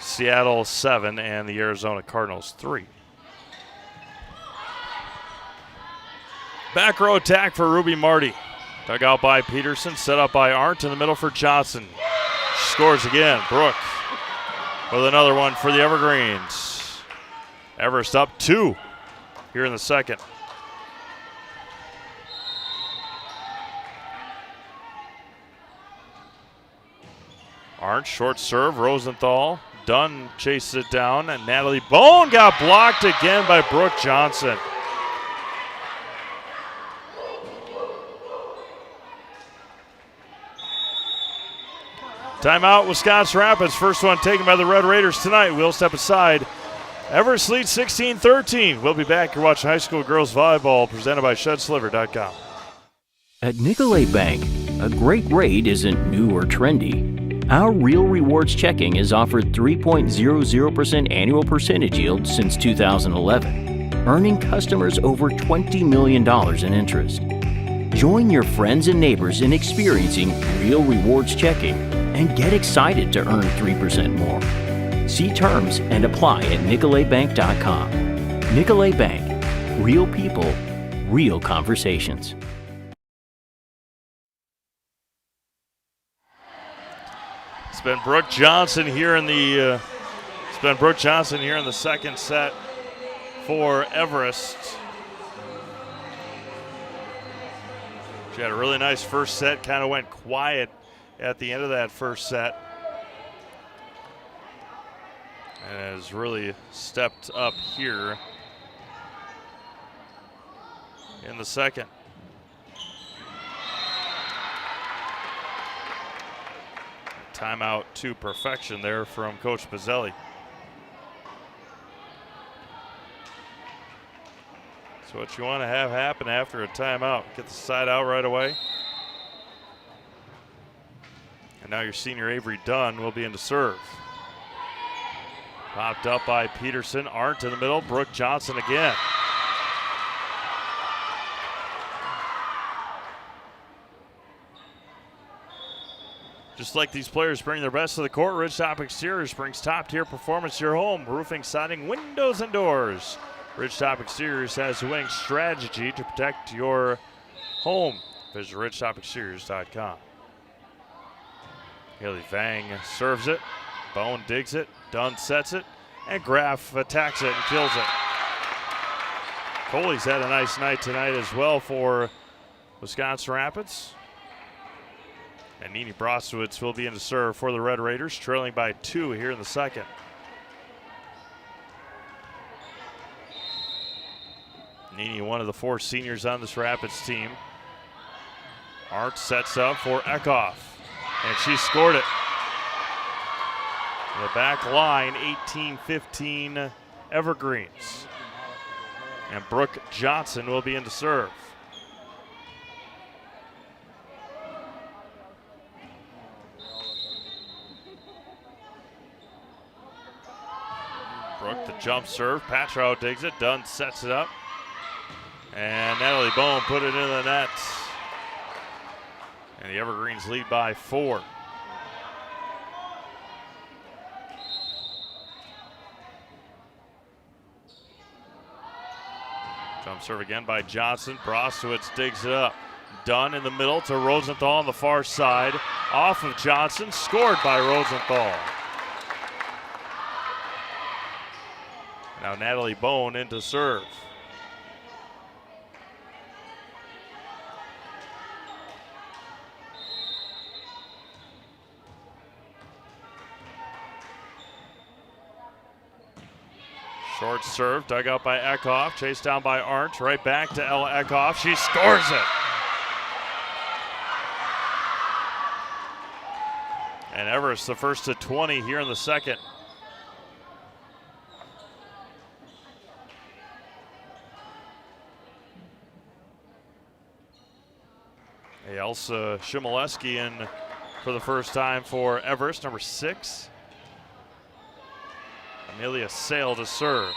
Seattle 7 and the Arizona Cardinals 3. Back row attack for Ruby Marty. Dug out by Peterson, set up by Arndt in the middle for Johnson. She scores again. Brooke with another one for the Evergreens. Everest up 2 here in the second. Arndt, short serve, Rosenthal. Dunn chases it down, and Natalie Bone got blocked again by Brooke Johnson. Timeout, Wisconsin Rapids. First one taken by the Red Raiders tonight. We'll step aside. Everest leads 16-13. We'll be back. You're watching high school girls volleyball presented by ShedSliver.com. At Nicolet Bank, a great rate isn't new or trendy. Our Real Rewards checking has offered 3.00% annual percentage yield since 2011, earning customers over $20 million in interest. Join your friends and neighbors in experiencing Real Rewards checking and get excited to earn 3% more. See terms and apply at nicoletbank.com. Nicolet Bank. Real people, real conversations. It's been Brooke Johnson here in the second set for Everest. She had a really nice first set, kind of went quiet at the end of that first set, and has really stepped up here in the second. Timeout to perfection there from Coach Pizzelli. So what you want to have happen after a timeout, get the side out right away. And now your senior Avery Dunn will be in to serve. Popped up by Peterson. Arndt in the middle. Brooke Johnson again. Just like these players bring their best to the court, Ridgetop Exteriors brings top-tier performance to your home. Roofing, siding, windows, and doors. Ridgetop Exteriors has a winning strategy to protect your home. Visit ridgetopexteriors.com. Haley Vang serves it. Bone digs it. Dunn sets it. And Graff attacks it and kills it. Coley's had a nice night tonight as well for Wisconsin Rapids. And Nini Brostowitz will be in to serve for the Red Raiders, trailing by 2 here in the second. Nini, one of the 4 seniors on this Rapids team. Arndt sets up for Eckhoff, and she scored it. The back line, 18-15 Evergreens. And Brooke Johnson will be in to serve. Brooke, the jump serve. Patrow digs it. Dunn sets it up. And Natalie Bone put it into the net. And the Evergreens lead by 4. Jump serve again by Johnson. Brostowitz digs it up. Dunn in the middle to Rosenthal on the far side. Off of Johnson. Scored by Rosenthal. Now Natalie Bone in to serve. Short serve, dug out by Eckhoff, chased down by Arndt, right back to Ella Eckhoff. She scores it. And Everest the first to 20 here in the second. Elsa Shimoleski in for the first time for Everest, number 6. Amelia Sale to serve.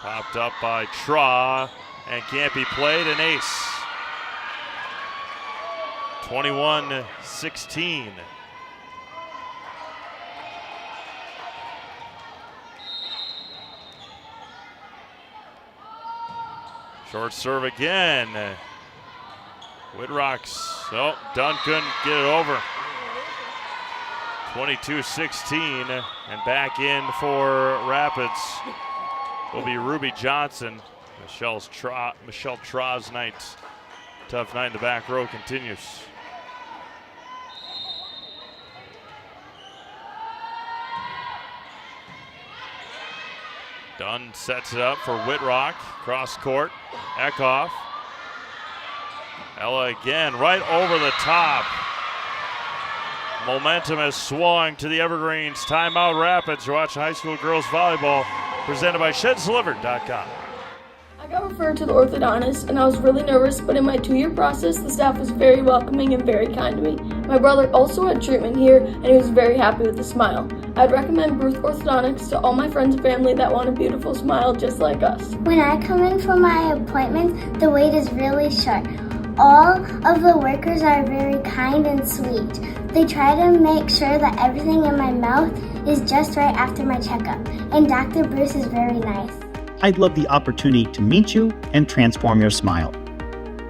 Popped up by Tra and can't be played, an ace. 21-16. Short serve again. Whitrocks, oh, Dunn couldn't get it over. 22-16, and back in for Rapids will be Ruby Johnson. Michelle Tra's night, tough night in the back row continues. Dunn sets it up for Whitrock, cross court, Eckhoff. Ella again, right over the top. Momentum has swung to the Evergreens. Timeout Rapids. You're watching high school girls volleyball, presented by ShedsDelivered.com. I got referred to the orthodontist, and I was really nervous, but in my 2-year process, the staff was very welcoming and very kind to me. My brother also had treatment here, and he was very happy with the smile. I'd recommend Bruce Orthodontics to all my friends and family that want a beautiful smile just like us. When I come in for my appointment, the wait is really short. All of the workers are very kind and sweet. They try to make sure that everything in my mouth is just right after my checkup. and Dr. Bruce is very nice. I'd love the opportunity to meet you and transform your smile.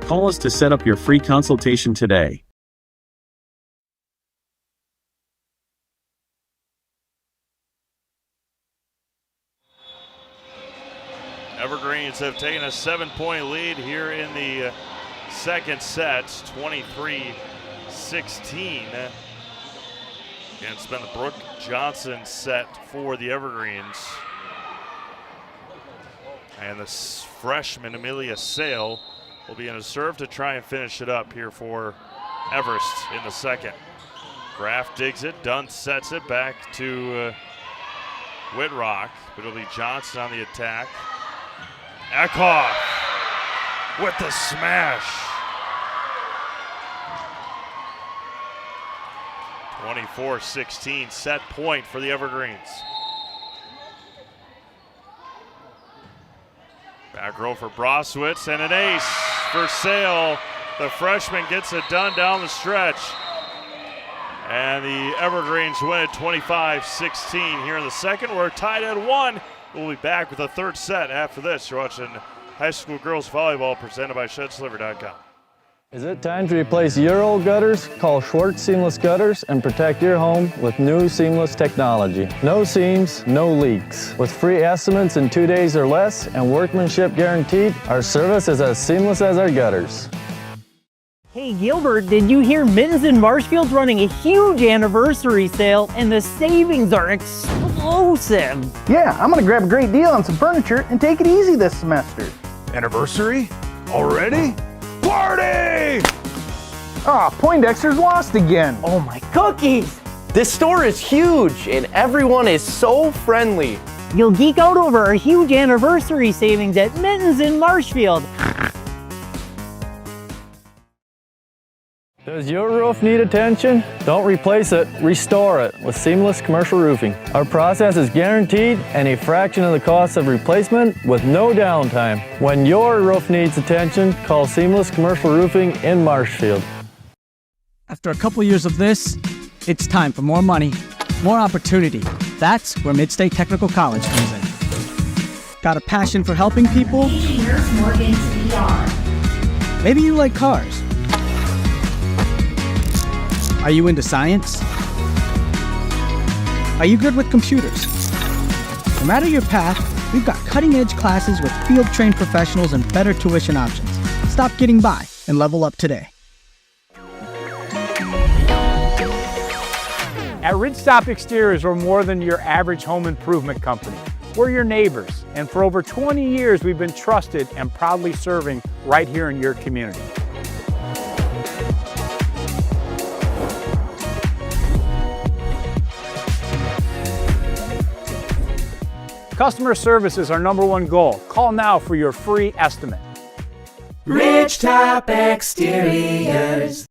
Call us to set up your free consultation today. Evergreens have taken a 7-point lead here in the second set, 23-16. And it's been the Brooke Johnson set for the Evergreens. And the freshman, Amelia Sale, will be in a serve to try and finish it up here for Everest in the second. Graff digs it, Dunn sets it back to Whitrock, but it'll be Johnson on the attack. Eckhoff with the smash. 24-16, set point for the Evergreens. Back row for Broswitz and an ace for Sale. The freshman gets it done down the stretch. And the Evergreens win it 25-16 here in the second. We're tied at 1. We'll be back with a third set after this. You're watching high school girls volleyball presented by ShedSliver.com. Is it time to replace your old gutters? Call Schwartz Seamless Gutters and protect your home with new seamless technology. No seams, no leaks. With free estimates in 2 days or less and workmanship guaranteed, our service is as seamless as our gutters. Hey Gilbert, did you hear Mittens in Marshfield's running a huge anniversary sale and the savings are explosive? Yeah, I'm gonna grab a great deal on some furniture and take it easy this semester. Anniversary? Already? Party! Ah, Poindexter's lost again. Oh my cookies! This store is huge and everyone is so friendly. You'll geek out over our huge anniversary savings at Mittens in Marshfield. Does your roof need attention? Don't replace it, restore it with Seamless Commercial Roofing. Our process is guaranteed and a fraction of the cost of replacement with no downtime. When your roof needs attention, call Seamless Commercial Roofing in Marshfield. After a couple years of this, it's time for more money, more opportunity. That's where Midstate Technical College comes in. Got a passion for helping people? Maybe you like cars. Are you into science? Are you good with computers? No matter your path, we've got cutting-edge classes with field-trained professionals and better tuition options. Stop getting by and level up today. At Ridgestop Exteriors, we're more than your average home improvement company. We're your neighbors, and for over 20 years, we've been trusted and proudly serving right here in your community. Customer service is our #1 goal. Call now for your free estimate. Ridgetop Exteriors.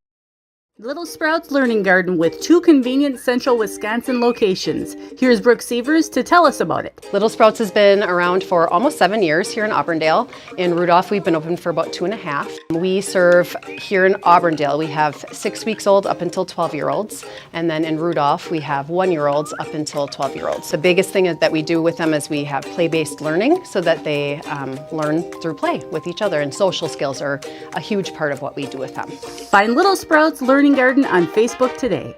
Little Sprouts Learning Garden with 2 convenient central Wisconsin locations. Here's Brooke Sievers to tell us about it. Little Sprouts has been around for almost 7 years here in Auburndale. In Rudolph, we've been open for about 2.5. We serve here in Auburndale. We have 6 weeks old up until 12-year-olds. And then in Rudolph, we have 1-year-olds up until 12-year-olds. The biggest thing that we do with them is we have play-based learning so that they learn through play with each other. And social skills are a huge part of what we do with them. Find Little Sprouts Learning Garden on Facebook today.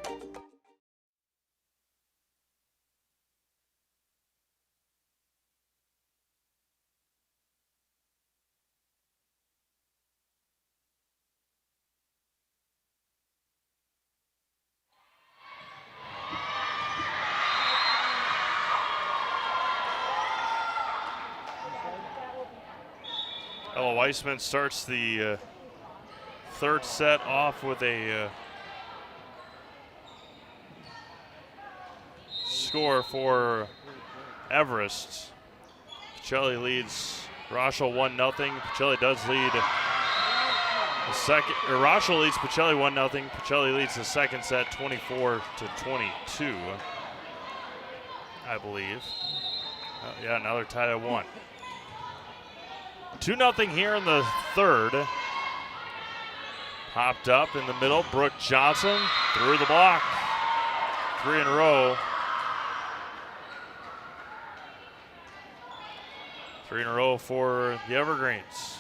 Ella Weissman starts the third set off with a score for Everest. Pacelli leads Rochelle 1-0. Pacelli does lead the second. Rochelle leads Pacelli 1-0. Pacelli leads the second set 24-22, I believe. Yeah, now they're tied at 1. 2-0 here in the third. Popped up in the middle. Brooke Johnson through the block. 3 in a row. 3 in a row for the Evergreens.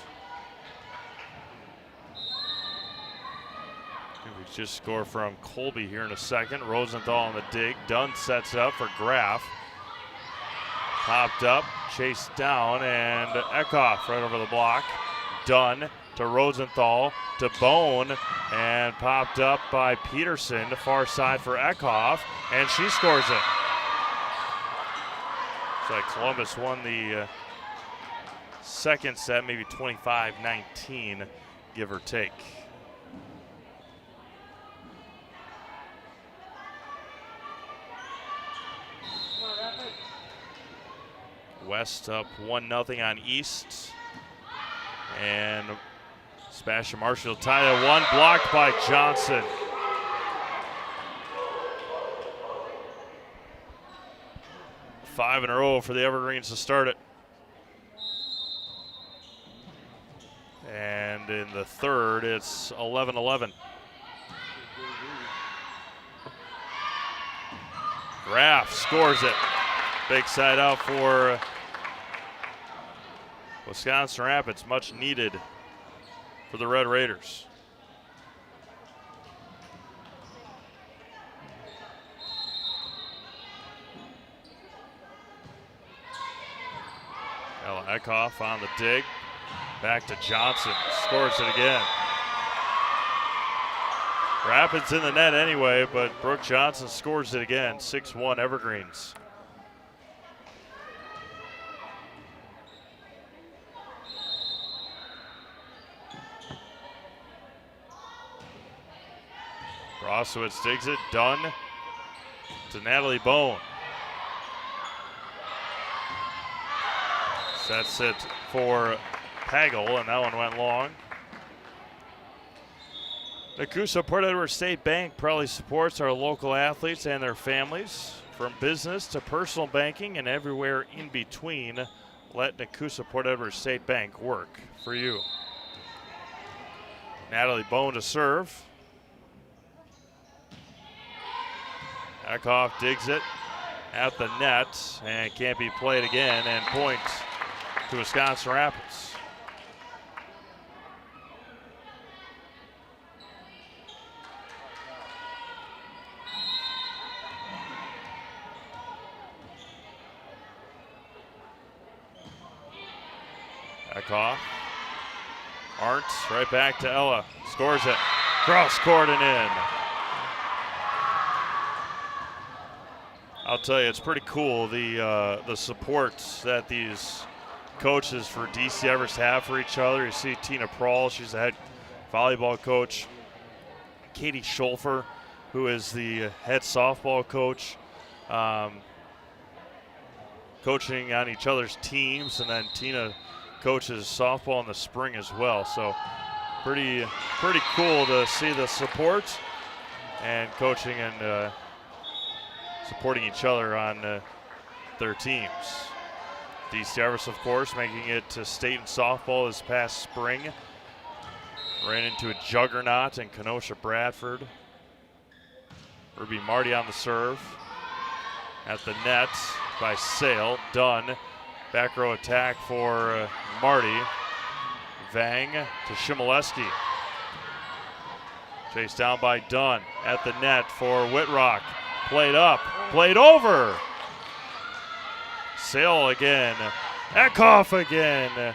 We just score from Colby here in a second. Rosenthal on the dig. Dunn sets it up for Graff. Popped up, chased down, and Eckhoff right over the block. Dunn to Rosenthal to Bone, and popped up by Peterson to far side for Eckhoff, and she scores it. It's like Columbus won the second set, maybe 25-19, give or take. West up 1-0 on East. And Sebastian Marshall tied at 1, blocked by Johnson. Five in a row for the Evergreens to start it. And in the third, it's 11-11. Graff scores it. Big side out for Wisconsin Rapids, much needed for the Red Raiders. Ella Eckhoff on the dig. Back to Johnson, scores it again. Rapids in the net anyway, but Brooke Johnson scores it again. 6-1 Evergreens. Brosowitz digs it, Dunn to Natalie Bone. Sets it for Pagel, and that one went long. Nakusa Port Edward State Bank proudly supports our local athletes and their families. From business to personal banking and everywhere in between, let Nakusa Port Edward State Bank work for you. Natalie Bone to serve. Eckhoff digs it at the net and can't be played again, and point to Wisconsin Rapids. Eckhoff. Arndt right back to Ella. Scores it. Cross court and in. I'll tell you, it's pretty cool the support that these coaches for DC Everest have for each other. You see Tina Prawl, she's the head volleyball coach. Katie Scholfer, who is the head softball coach, coaching on each other's teams, and then Tina coaches softball in the spring as well. So pretty cool to see the support and coaching and supporting each other on their teams. DC Everest, of course, making it to state in softball this past spring. Ran into a juggernaut in Kenosha Bradford. Ruby Marty on the serve. At the net by Sale. Dunn. Back row attack for Marty. Vang to Shimoleski. Chased down by Dunn. At the net for Whitrock. Played up, played over. Sale again. Eckhoff again.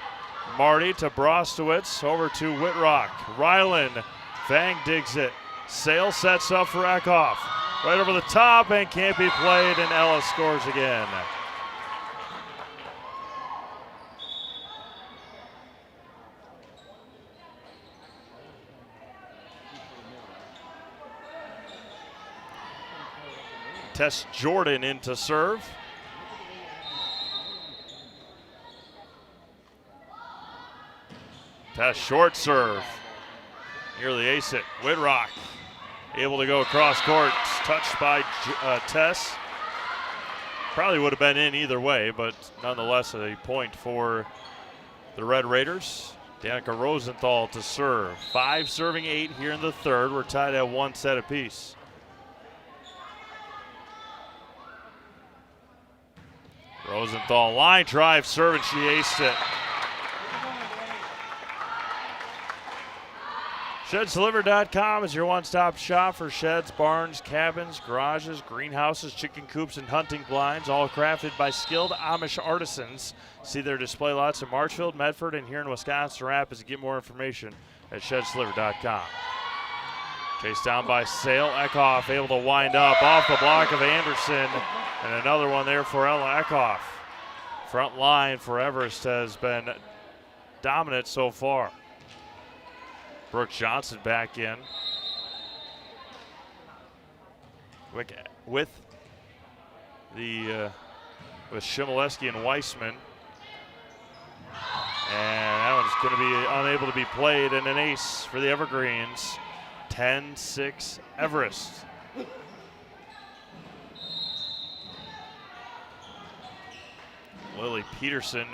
Marty to Brostowitz, over to Whitrock. Ryland, Vang digs it. Sale sets up for Eckhoff. Right over the top and can't be played, and Ella scores again. Tess Jordan in to serve. Tess short serve. Nearly ace it. Whitrock able to go across court. Touched by Tess. Probably would have been in either way, but nonetheless a point for the Red Raiders. Danica Rosenthal to serve. 5 serving 8 here in the third. We're tied at 1 set apiece. Rosenthal line drive serve, and she aced it. ShedsDelivered.com is your one-stop shop for sheds, barns, cabins, garages, greenhouses, chicken coops, and hunting blinds, all crafted by skilled Amish artisans. See their display lots in Marshfield, Medford, and here in Wisconsin Rapids. Get more information at ShedsDelivered.com. Chased down by Sale. Eckhoff able to wind up off the block of Anderson. And another one there for Ella Eckhoff. Front line for Everest has been dominant so far. Brooke Johnson back in. With Shimoleski and Weissman. And that one's going to be unable to be played, and an ace for the Evergreens. 10-6 Everest. Lily Peterson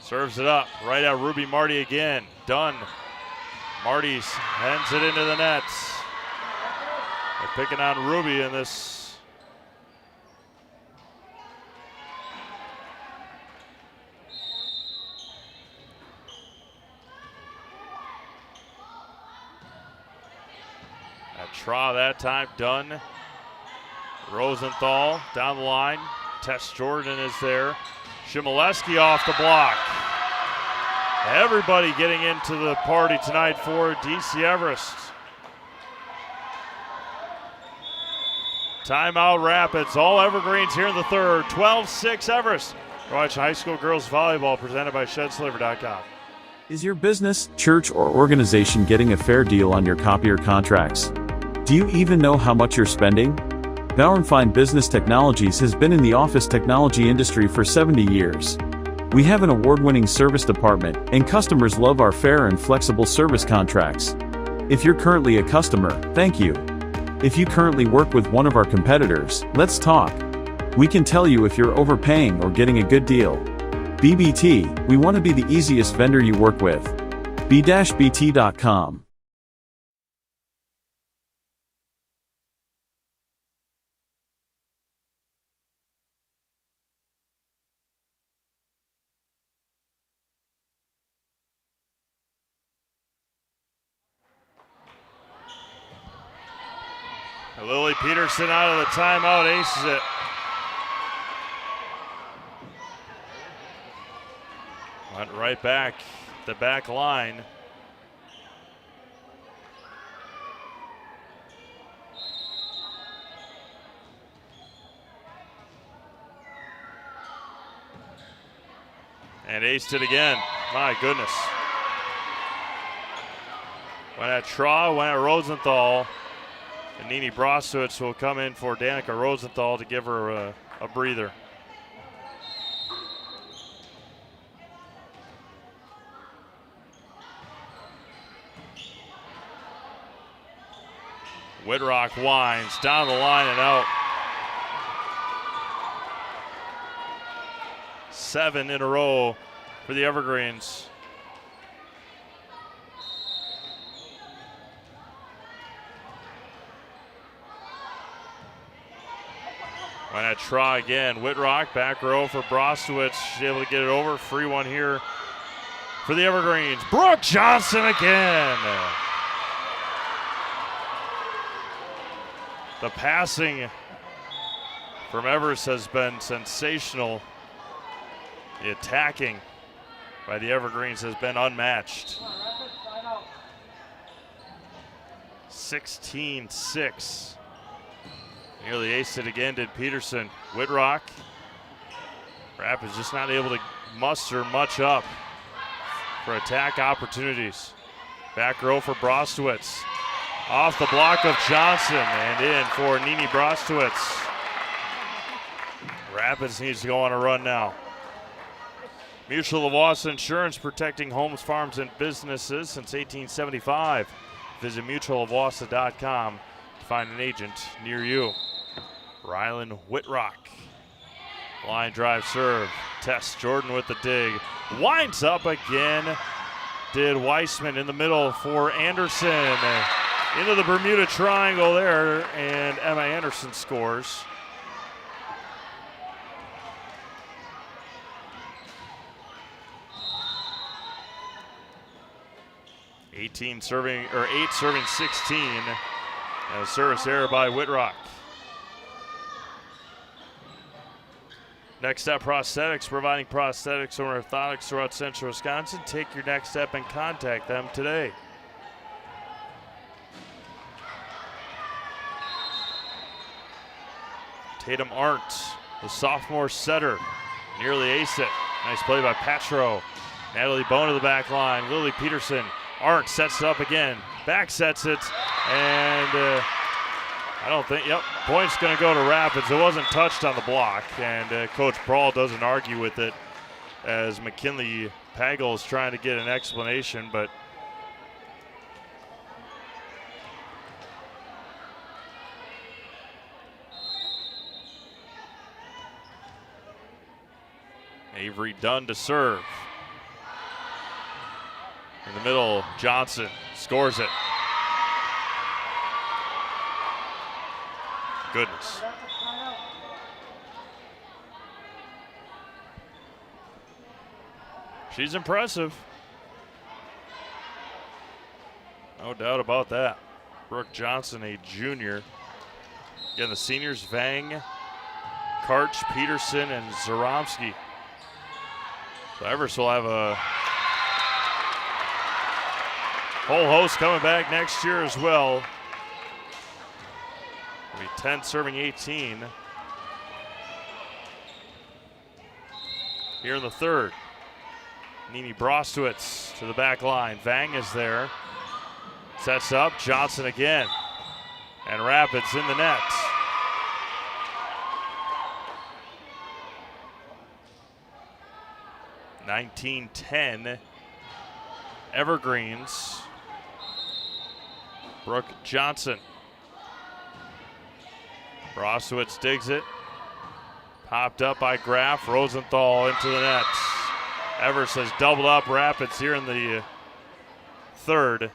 serves it up right at Ruby Marty again. Dunn. Marty's hands it into the nets. They're picking on Ruby in this. A draw that time. Dunn. Rosenthal down the line. Tess Jordan is there. Shimoleski off the block. Everybody getting into the party tonight for DC Everest. Timeout Rapids. All Evergreens here in the third. 12-6 Everest. Watch high school girls volleyball presented by ShedsDelivered.com. Is your business, church, or organization getting a fair deal on your copier contracts? Do you even know how much you're spending? Bauernfeind Business Technologies has been in the office technology industry for 70 years. We have an award-winning service department, and customers love our fair and flexible service contracts. If you're currently a customer, thank you. If you currently work with one of our competitors, let's talk. We can tell you if you're overpaying or getting a good deal. BBT, we want to be the easiest vendor you work with. b-bt.com. Lily Peterson out of the timeout, aces it. Went right back, the back line. And aced it again. My goodness. Went at Traw, went at Rosenthal. And Nini Brostowitz will come in for Danica Rosenthal to give her a breather. Whitrock winds down the line and out. 7 in a row for the Evergreens. Why not try again? Whitrock, back row for Brostowitz. She's able to get it over. Free one here for the Evergreens. Brooke Johnson again. The passing from Everest has been sensational. The attacking by the Evergreens has been unmatched. 16-6. Nearly aced it again, did Peterson. Whitrock. Rapids just not able to muster much up for attack opportunities. Back row for Brostowitz. Off the block of Johnson and in for Nini Brostowitz. Rapids needs to go on a run now. Mutual of Wausau Insurance, protecting homes, farms, and businesses since 1875. Visit mutualofwausau.com to find an agent near you. Rylan Whitrock. Line drive serve. Tess Jordan with the dig. Winds up again. Did Weissman in the middle for Anderson. Into the Bermuda Triangle there, and Emma Anderson scores. 8 serving 16. And a service error by Whitrock. Next Step Prosthetics, providing prosthetics and orthotics throughout central Wisconsin. Take your next step and contact them today. Tatum Arndt, the sophomore setter, nearly aced it. Nice play by Patro. Natalie Bone to the back line. Lily Peterson. Arndt sets it up again. Back sets it. And I don't think, point's going to go to Rapids. It wasn't touched on the block. And Coach Brawl doesn't argue with it as McKinley Pagel is trying to get an explanation. But Avery Dunn to serve. In the middle, Johnson scores it. Goodness. She's impressive. No doubt about that. Brooke Johnson, a junior. Again, the seniors, Vang, Karch, Peterson, and Zaromsky. So Everest will have a whole host coming back next year as well. It'll be 10 serving 18. Here in the third. Nini Brostowitz to the back line. Vang is there. Sets up. Johnson again. And Rapids in the net. (19-10) Evergreens. Brooke Johnson. Brostowitz digs it. Popped up by Graff. Rosenthal into the net. Everest has doubled up Rapids here in the third.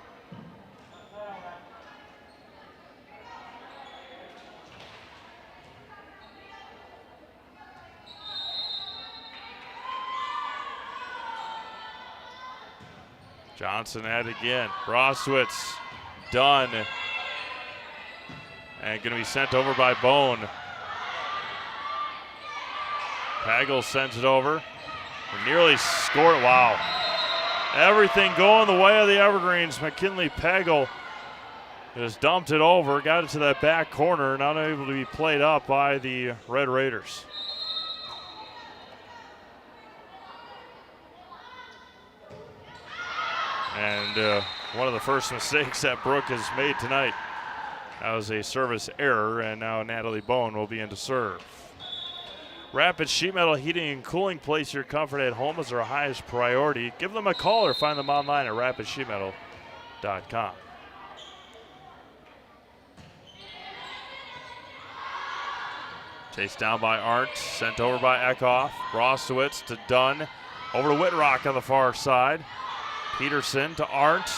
Johnson at it again. Brostowitz done. And going to be sent over by Bone. Pagel sends it over. They nearly scored. Wow. Everything going the way of the Evergreens. McKinley Pagel just dumped it over. Got it to that back corner. Not able to be played up by the Red Raiders. And one of the first mistakes that Brooke has made tonight. That was a service error, and now Natalie Bone will be in to serve. Rapids Sheet Metal Heating and Cooling. Place your comfort at home as our highest priority. Give them a call or find them online at rapidsheetmetal.com. Chased down by Arndt, sent over by Eckhoff. Brostowitz to Dunn, over to Whitrock on the far side. Peterson to Arndt.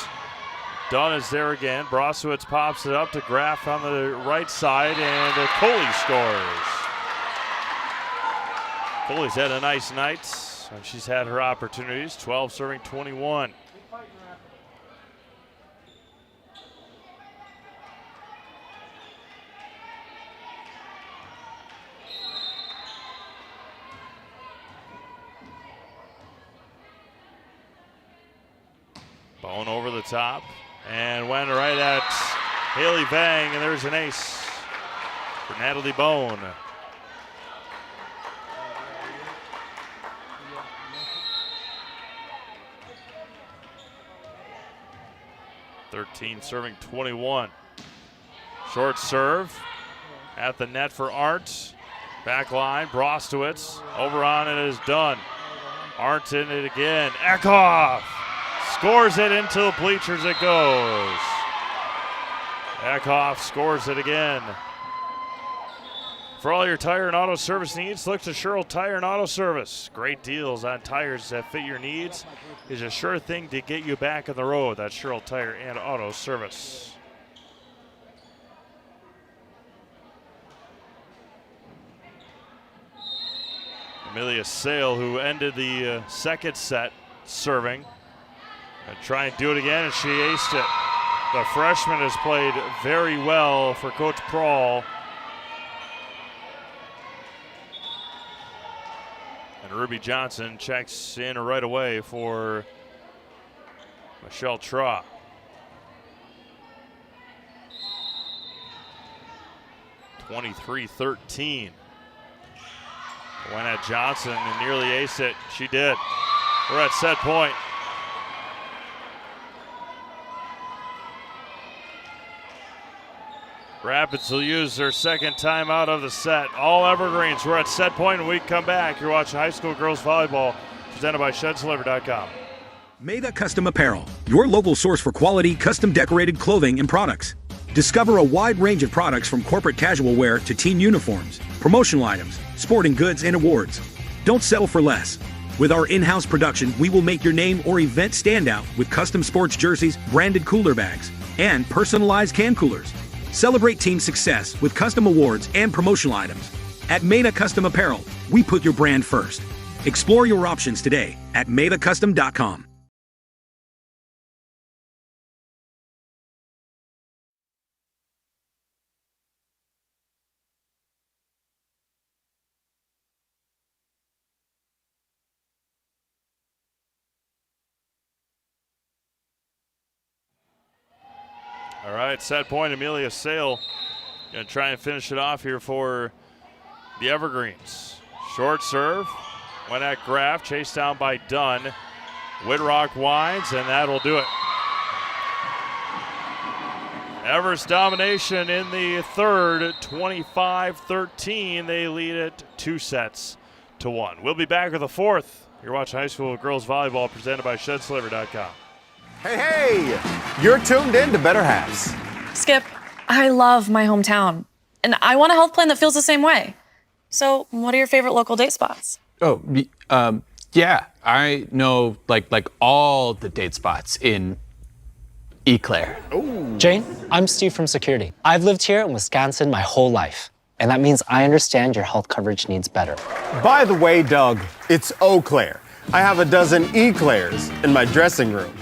Dunn is there again. Brostowitz pops it up to Graff on the right side, and Coley scores. Coley's had a nice night, and she's had her opportunities. 12 serving 21. Bone over the top and went right at Haley Vang, and there's an ace for Natalie Bone. (13 serving 21). Short serve at the net for Arndt. Back line, Brostowitz over on it is done. Arndt in it again. Eckhoff scores it into the bleachers. It goes. Eckhoff scores it again. For all your tire and auto service needs, look to Sherrill Tire and Auto Service. Great deals on tires that fit your needs is a sure thing to get you back on the road. That's Sherrill Tire and Auto Service. Amelia Sale, who ended the second set serving. And try and do it again, and she aced it. The freshman has played very well for Coach Prawl. And Ruby Johnson checks in right away for Michelle Traw. (23-13). Went at Johnson and nearly aced it. She did. We're at set point. Rapids will use their second timeout of the set. All Evergreens. We're at set point, and we come back. You're watching high school girls volleyball, presented by ShedsDeliver.com. Maida Custom Apparel, your local source for quality, custom decorated clothing and products. Discover a wide range of products from corporate casual wear to team uniforms, promotional items, sporting goods, and awards. Don't settle for less. With our in-house production, we will make your name or event stand out with custom sports jerseys, branded cooler bags, and personalized can coolers. Celebrate team success with custom awards and promotional items. At Maida Custom Apparel, we put your brand first. Explore your options today at MaidaCustom.com. All right, set point, Amelia Sale. Going to try and finish it off here for the Evergreens. Short serve, went at Graff, chased down by Dunn. Whitrock winds, and that'll do it. Everest domination in the third, 25-13. They lead it 2-1. We'll be back with the fourth. You're watching high school girls volleyball, presented by ShedsDeliver.com. Hey, you're tuned in to Better Halves. Skip, I love my hometown, and I want a health plan that feels the same way. So, what are your favorite local date spots? Oh, yeah, I know like all the date spots in Eau Claire. Ooh. Jane, I'm Steve from Security. I've lived here in Wisconsin my whole life, and that means I understand your health coverage needs better. By the way, Doug, it's Eau Claire. I have a dozen Eclairs in my dressing room.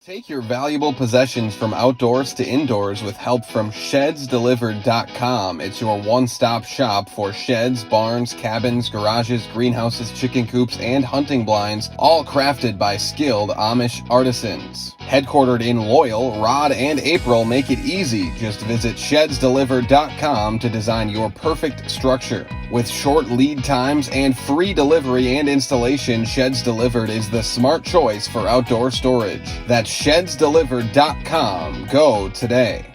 Take your valuable possessions from outdoors to indoors with help from ShedsDelivered.com. It's your one-stop shop for sheds, barns, cabins, garages, greenhouses, chicken coops, and hunting blinds, all crafted by skilled Amish artisans. Headquartered in Loyal, Rod and April make it easy. Just visit ShedsDelivered.com to design your perfect structure. With short lead times and free delivery and installation, Sheds Delivered is the smart choice for outdoor storage. That's ShedsDelivered.com. Go today.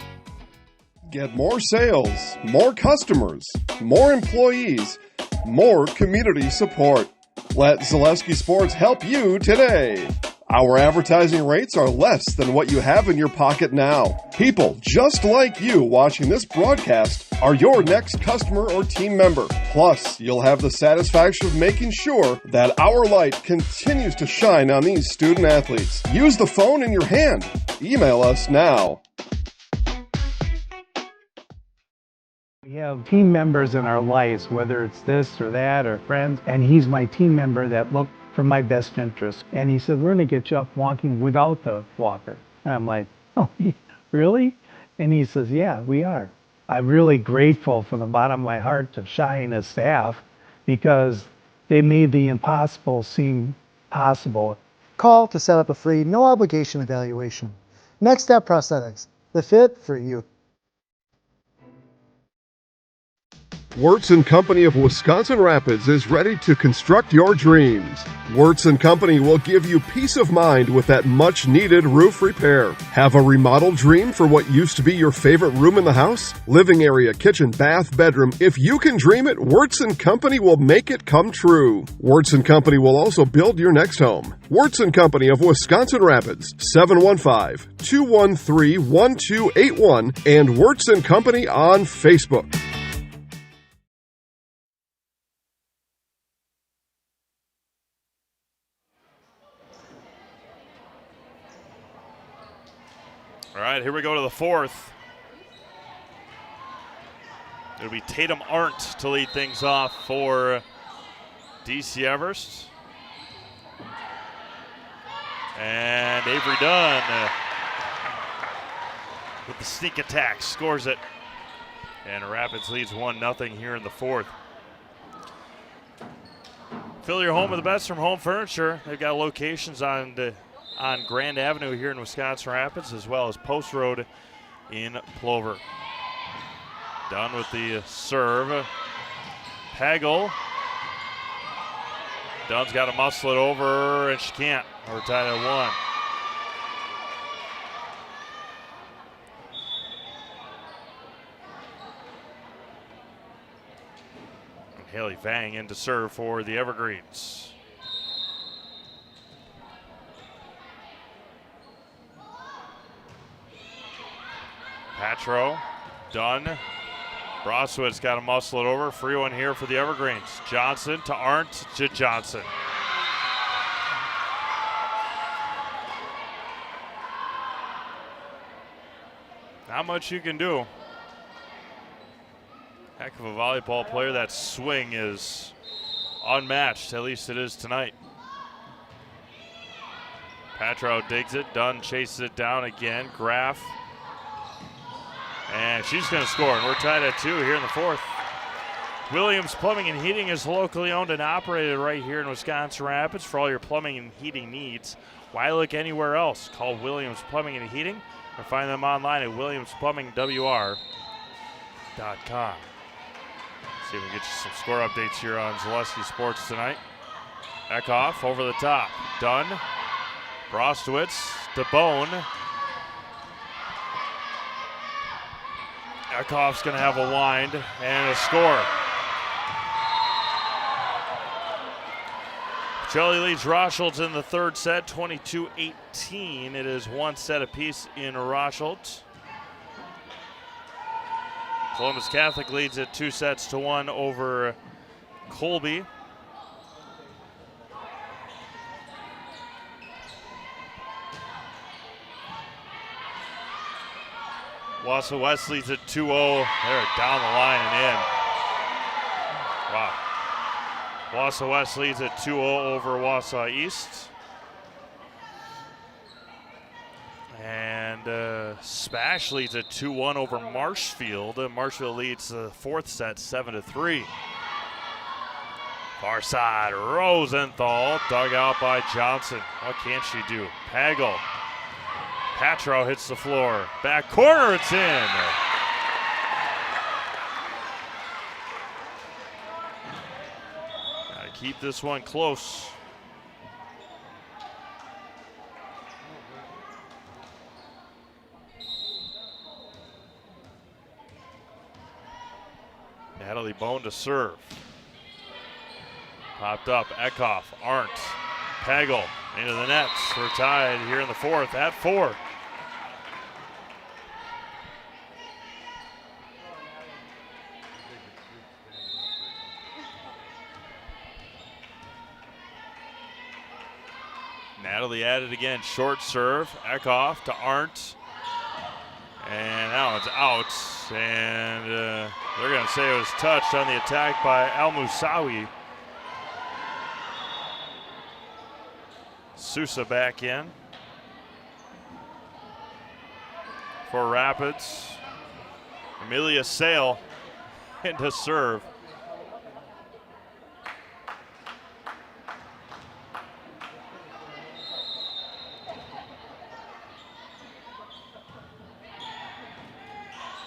Get more sales, more customers, more employees, more community support. Let Zaleski Sports help you today. Our advertising rates are less than what you have in your pocket now. People just like you watching this broadcast are your next customer or team member. Plus, you'll have the satisfaction of making sure that our light continues to shine on these student athletes. Use the phone in your hand. Email us now. We have team members in our lives, whether it's this or that or friends, and he's my team member that look for my best interest. And he said, we're going to get you up walking without the walker. And I'm like, oh, really? And he says, yeah, we are. I'm really grateful from the bottom of my heart to Shai and his staff because they made the impossible seem possible. Call to set up a free, no obligation evaluation. Next Step Prosthetics, the fit for you. Wirtz & Company of Wisconsin Rapids is ready to construct your dreams. Wirtz & Company will give you peace of mind with that much-needed roof repair. Have a remodel dream for what used to be your favorite room in the house? Living area, kitchen, bath, bedroom. If you can dream it, Wirtz & Company will make it come true. Wirtz & Company will also build your next home. Wirtz & Company of Wisconsin Rapids, 715-213-1281, and Wirtz & Company on Facebook. All right, here we go to the fourth. It'll be Tatum Arndt to lead things off for DC Everest. And Avery Dunn with the sneak attack scores it. And Rapids leads 1-0 here in the fourth. Fill your home with the best from Home Furniture. They've got locations on Grand Avenue here in Wisconsin Rapids, as well as Post Road in Plover. Dunn with the serve. Pagel. Dunn's got to muscle it over, and she can't. We're tied at 1. And Haley Vang in to serve for the Evergreens. Patro, Dunn. Broswitz's got to muscle it over. Free one here for the Evergreens. Johnson to Arndt to Johnson. Not much you can do. Heck of a volleyball player. That swing is unmatched. At least it is tonight. Patro digs it. Dunn chases it down again. Graff. And she's going to score, and we're tied at 2 here in the fourth. Williams Plumbing and Heating is locally owned and operated right here in Wisconsin Rapids for all your plumbing and heating needs. Why look anywhere else? Call Williams Plumbing and Heating or find them online at williamsplumbingwr.com. See if we can get you some score updates here on Zaleski Sports tonight. Eckhoff over the top. Dunn. Brostowitz to Bone. Eckhoff's going to have a wind and a score. Shelley leads Rochelt's in the third set, 22-18. It is 1 set apiece in Rochelt. Columbus Catholic leads it 2-1 over Colby. Wausau West leads at 2-0. They're down the line and in. Wow. Wausau West leads at 2-0 over Wausau East. And Spash leads at 2-1 over Marshfield. Marshfield leads the fourth set 7-3. Far side, Rosenthal dug out by Johnson. What can she do? Pagel. Patro hits the floor. Back corner, it's in. Gotta keep this one close. Natalie Bone to serve. Popped up, Eckhoff, Arndt, Pagel into the nets. We're tied here in the fourth at 4. Natalie at it again, short serve, Eckhoff to Arndt. And now it's out, and they're going to say it was touched on the attack by Al Musawi. Sousa back in for Rapids. Amelia Sale into serve.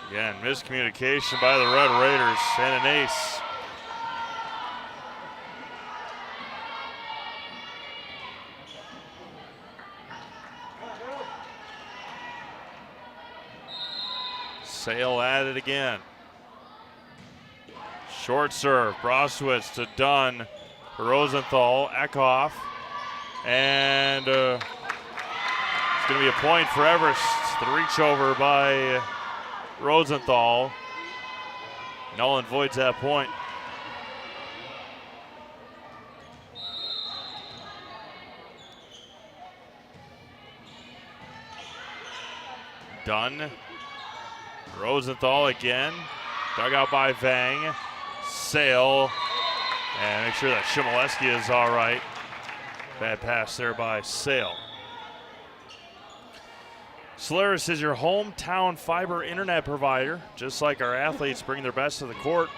Again, miscommunication by the Red Raiders and an ace. Sale at it again. Short serve, Broswitz to Dunn, Rosenthal, Eckhoff, and it's going to be a point for Everest. The reach over by Rosenthal. Nolan voids that point. Dunn. Rosenthal again. Dug out by Vang. Sale. And make sure that Shimoleski is all right. Bad pass there by Sale. Solaris is your hometown fiber internet provider. Just like our athletes bring their best to the court,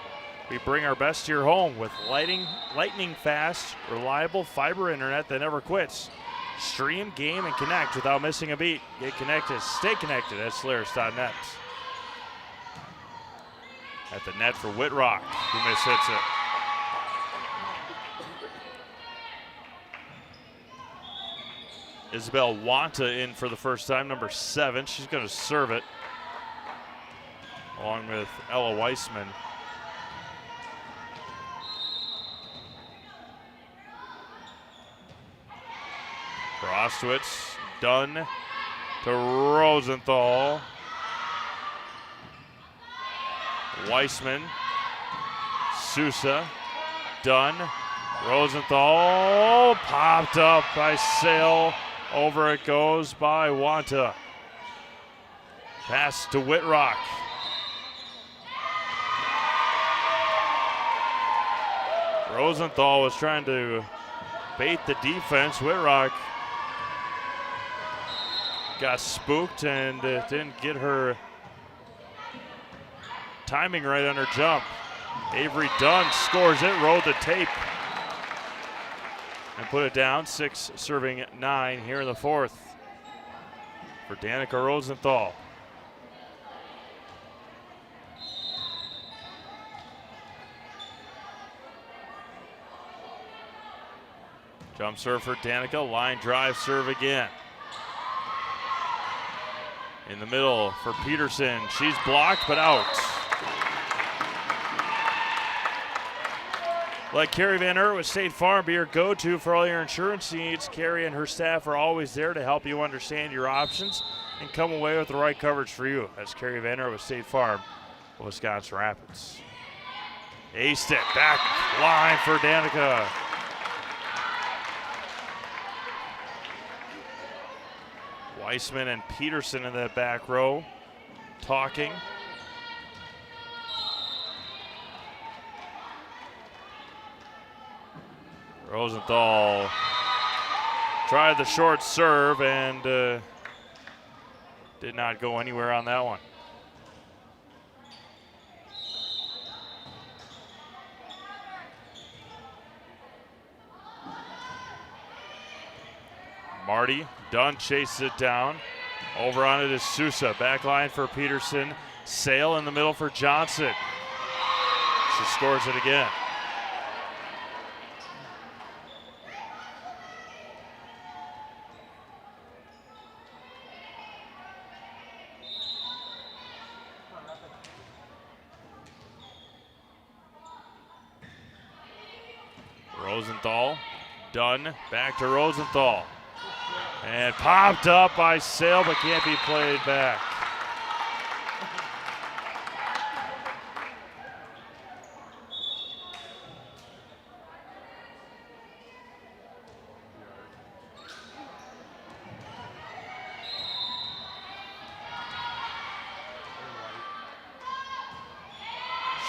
we bring our best to your home with lightning fast, reliable fiber internet that never quits. Stream, game, and connect without missing a beat. Get connected, stay connected at Solaris.net. At the net for Whitrock, who mishits it. Isabel Wanta in for the first time, number 7. She's going to serve it, along with Ella Weissman. Rostowitz, Dunn to Rosenthal. Weissman, Sousa, Dunn, Rosenthal, popped up by Sale. Over it goes by Wanta. Pass to Whitrock. Rosenthal was trying to bait the defense. Whitrock got spooked and didn't get her timing right on her jump. Avery Dunn scores it, rode the tape, and put it down. 6 serving 9 here in the fourth for Danica Rosenthal. Jump serve for Danica, line drive serve again. In the middle for Peterson, she's blocked but out. Let Carrie Van Ert with State Farm be your go-to for all your insurance needs. Carrie and her staff are always there to help you understand your options and come away with the right coverage for you. That's Carrie Van Ert with State Farm, Wisconsin Rapids. A-step back line for Danica. Weissman and Peterson in that back row talking. Rosenthal tried the short serve and did not go anywhere on that one. Marty Dunn chases it down. Over on it is Sousa. Back line for Peterson. Sale in the middle for Johnson. She scores it again. Rosenthal, Dunn, back to Rosenthal. And popped up by Sale, but can't be played back.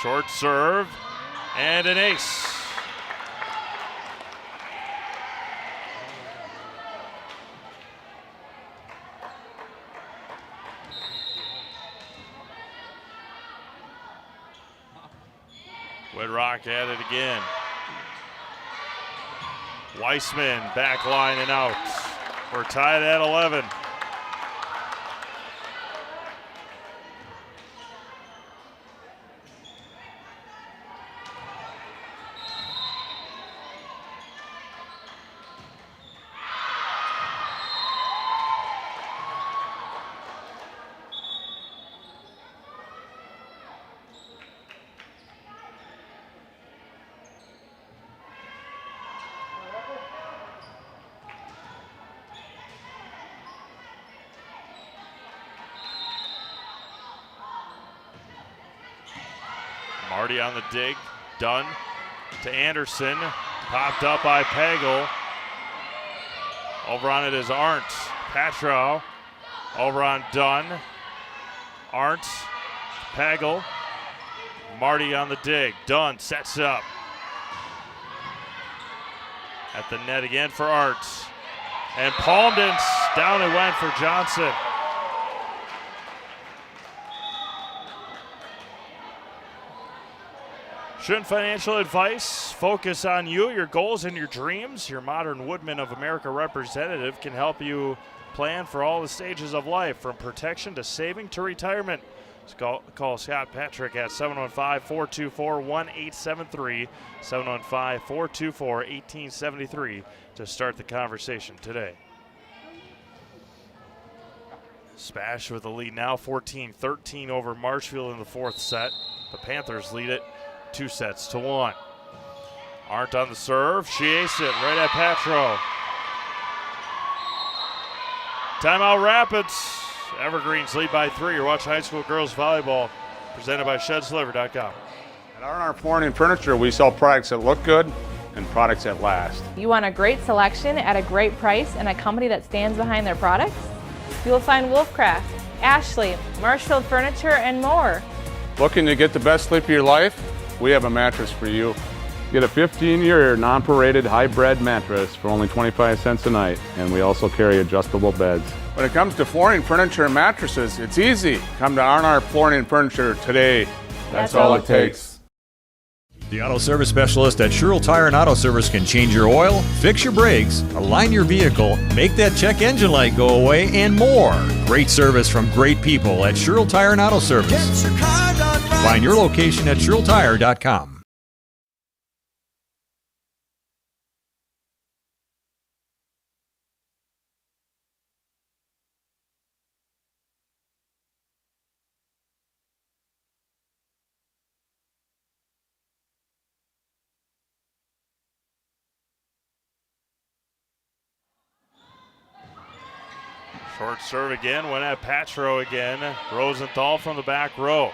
Short serve, and an ace. Whitrock at it again. Weissman back line and out. We're tied at 11. Marty on the dig, Dunn to Anderson, popped up by Pagel. Over on it is Arndt, Patrow, over on Dunn, Arndt, Pagel, Marty on the dig, Dunn sets up. At the net again for Arndt, and palmed and down it went for Johnson. Shouldn't financial advice focus on you, your goals, and your dreams? Your Modern Woodman of America representative can help you plan for all the stages of life, from protection to saving to retirement. Call Scott Patrick at 715-424-1873, 715-424-1873 to start the conversation today. Spash with the lead now, 14-13 over Marshfield in the fourth set. The Panthers lead it 2-1. Arndt on the serve. She aced it right at Patro. Timeout Rapids. Evergreens lead by 3. You're watching high school girls volleyball, presented by ShedsDeliver.com. At R&R Flooring and Furniture, we sell products that look good and products that last. You want a great selection at a great price and a company that stands behind their products? You'll find Wolfcraft, Ashley, Marshfield Furniture, and more. Looking to get the best sleep of your life? We have a mattress for you. Get a 15-year non-paraded high-bred mattress for only 25 cents a night, and we also carry adjustable beds. When it comes to flooring, furniture, and mattresses, it's easy. Come to R&R Flooring and Furniture today. That's all it takes. The auto service specialist at Sherrill Tire and Auto Service can change your oil, fix your brakes, align your vehicle, make that check engine light go away, and more. Great service from great people at Sherrill Tire and Auto Service. Find your location at SherrillTire.com. Short serve again, went at Patro again. Rosenthal from the back row.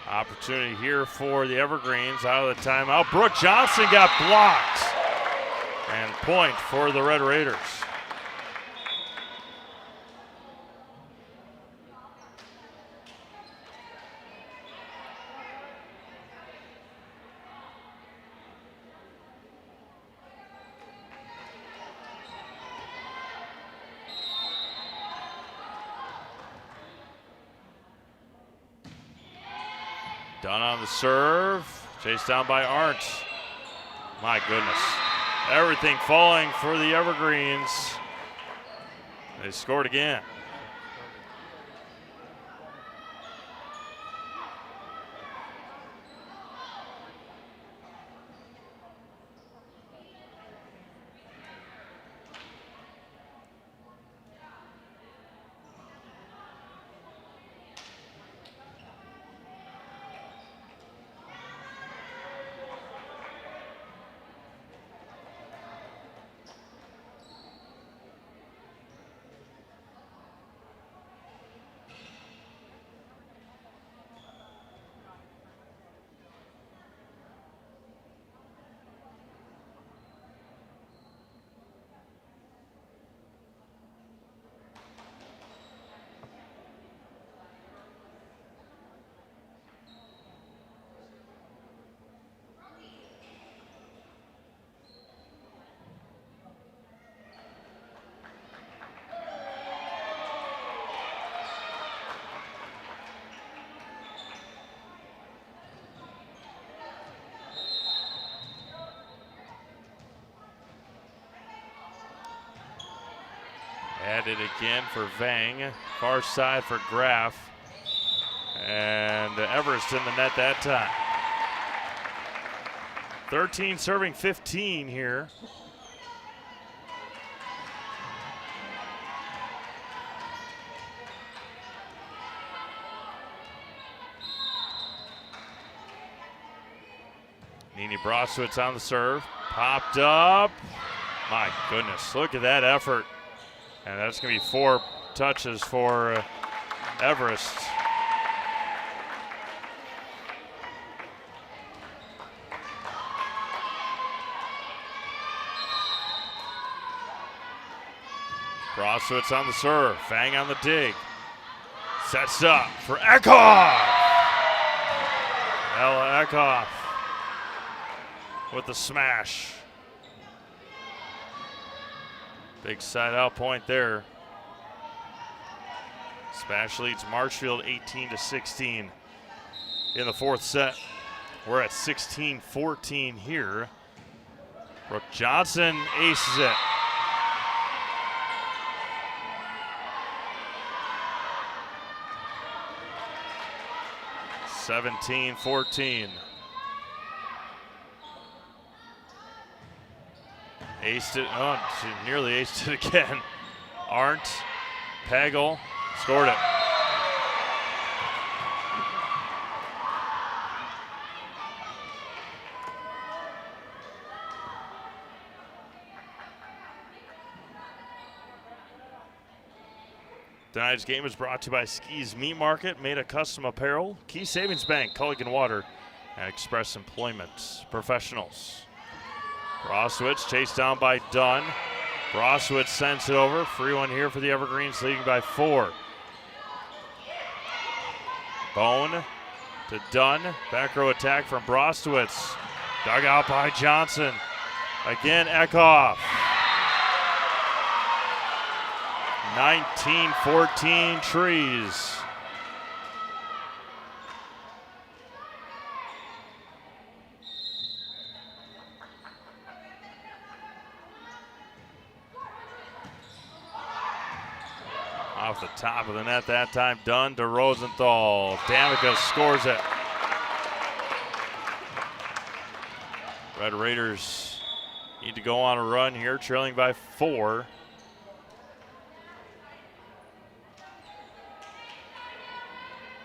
Opportunity here for the Evergreens out of the timeout. Brooke Johnson got blocked. And point for the Red Raiders. Dunn on the serve, chased down by Arndt. My goodness. Everything falling for the Evergreens. They scored again. Added again for Vang. Far side for Graff. And Everest in the net that time. 13 serving 15 here. Nini Broswitz on the serve. Popped up. My goodness, look at that effort. And that's going to be 4 touches for Everest. Broswitz on the serve. Fang on the dig. Sets up for Eckhoff. Ella Eckhoff with the smash. Big side out point there. Smash leads Marshfield 18-16 in the fourth set. We're at 16-14 here. Brooke Johnson aces it. (17-14). Aced it. Oh, she nearly aced it again. Arndt, Pagel scored it. Tonight's game is brought to you by Ski's Meat Market, Made a Custom Apparel, Key Savings Bank, Culligan Water, and Express Employment Professionals. Broswitz chased down by Dunn. Broswitz sends it over. Free one here for the Evergreens, leading by 4. Bone to Dunn. Back row attack from Broswitz. Dug out by Johnson. Again, Eckhoff. 19-14 Trees. Off the top of the net that time, Dunn to Rosenthal. Damica scores it. Red Raiders need to go on a run here, trailing by 4.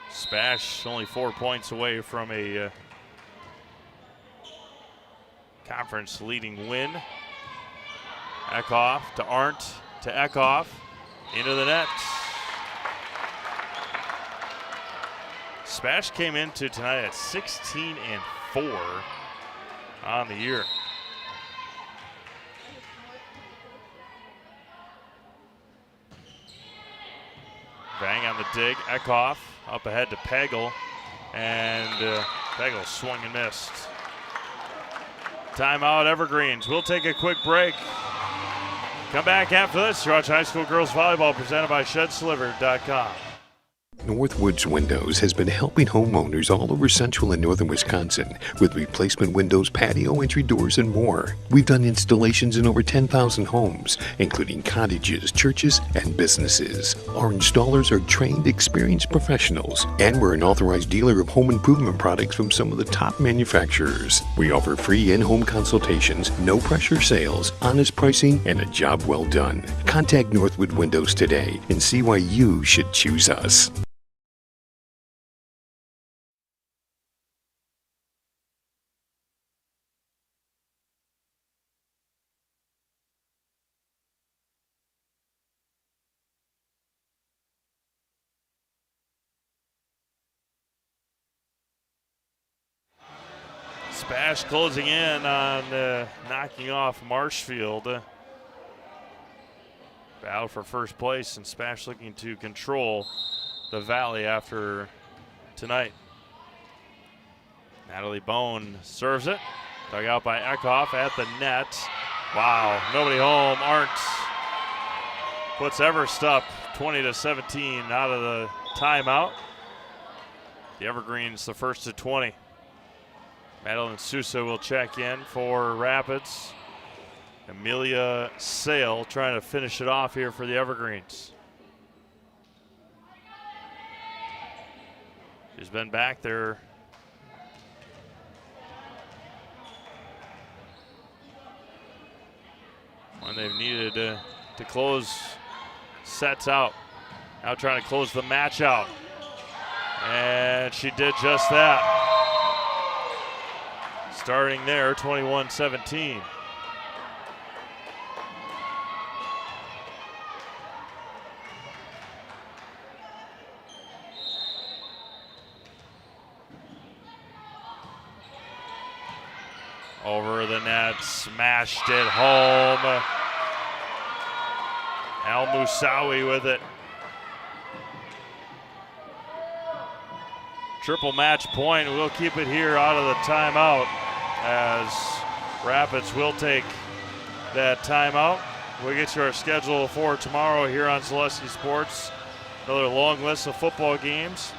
Spash only 4 points away from a conference leading win. Eckhoff to Arndt to Eckhoff. Into the net. Spash came into tonight at 16-4 on the year. Bang on the dig. Eckhoff up ahead to Pagel. And Pagel swung and missed. Timeout, Evergreens. We'll take a quick break. Come back after this. You're watching High School Girls Volleyball presented by ShedSliver.com. Northwoods Windows has been helping homeowners all over central and northern Wisconsin with replacement windows, patio entry doors, and more. We've done installations in over 10,000 homes, including cottages, churches, and businesses. Our installers are trained, experienced professionals, and we're an authorized dealer of home improvement products from some of the top manufacturers. We offer free in-home consultations, no-pressure sales, honest pricing, and a job well done. Contact Northwood Windows today and see why you should choose us. Spash closing in on knocking off Marshfield. Battle for first place, and Spash looking to control the Valley after tonight. Natalie Bone serves it. Dug out by Eckhoff at the net. Wow, nobody home. Arndt puts Everest up 20-17 out of the timeout. The Evergreens the first to 20. Madeline Sousa will check in for Rapids. Amelia Sale trying to finish it off here for the Evergreens. She's been back there when they've needed to close sets out. Now trying to close the match out. And she did just that. Starting there, 21-17. Over the net, smashed it home. Al Musawi with it. Triple match point. We'll keep it here out of the timeout, as Rapids will take that timeout. We'll get you our schedule for tomorrow here on Zaleski Sports. Another long list of football games.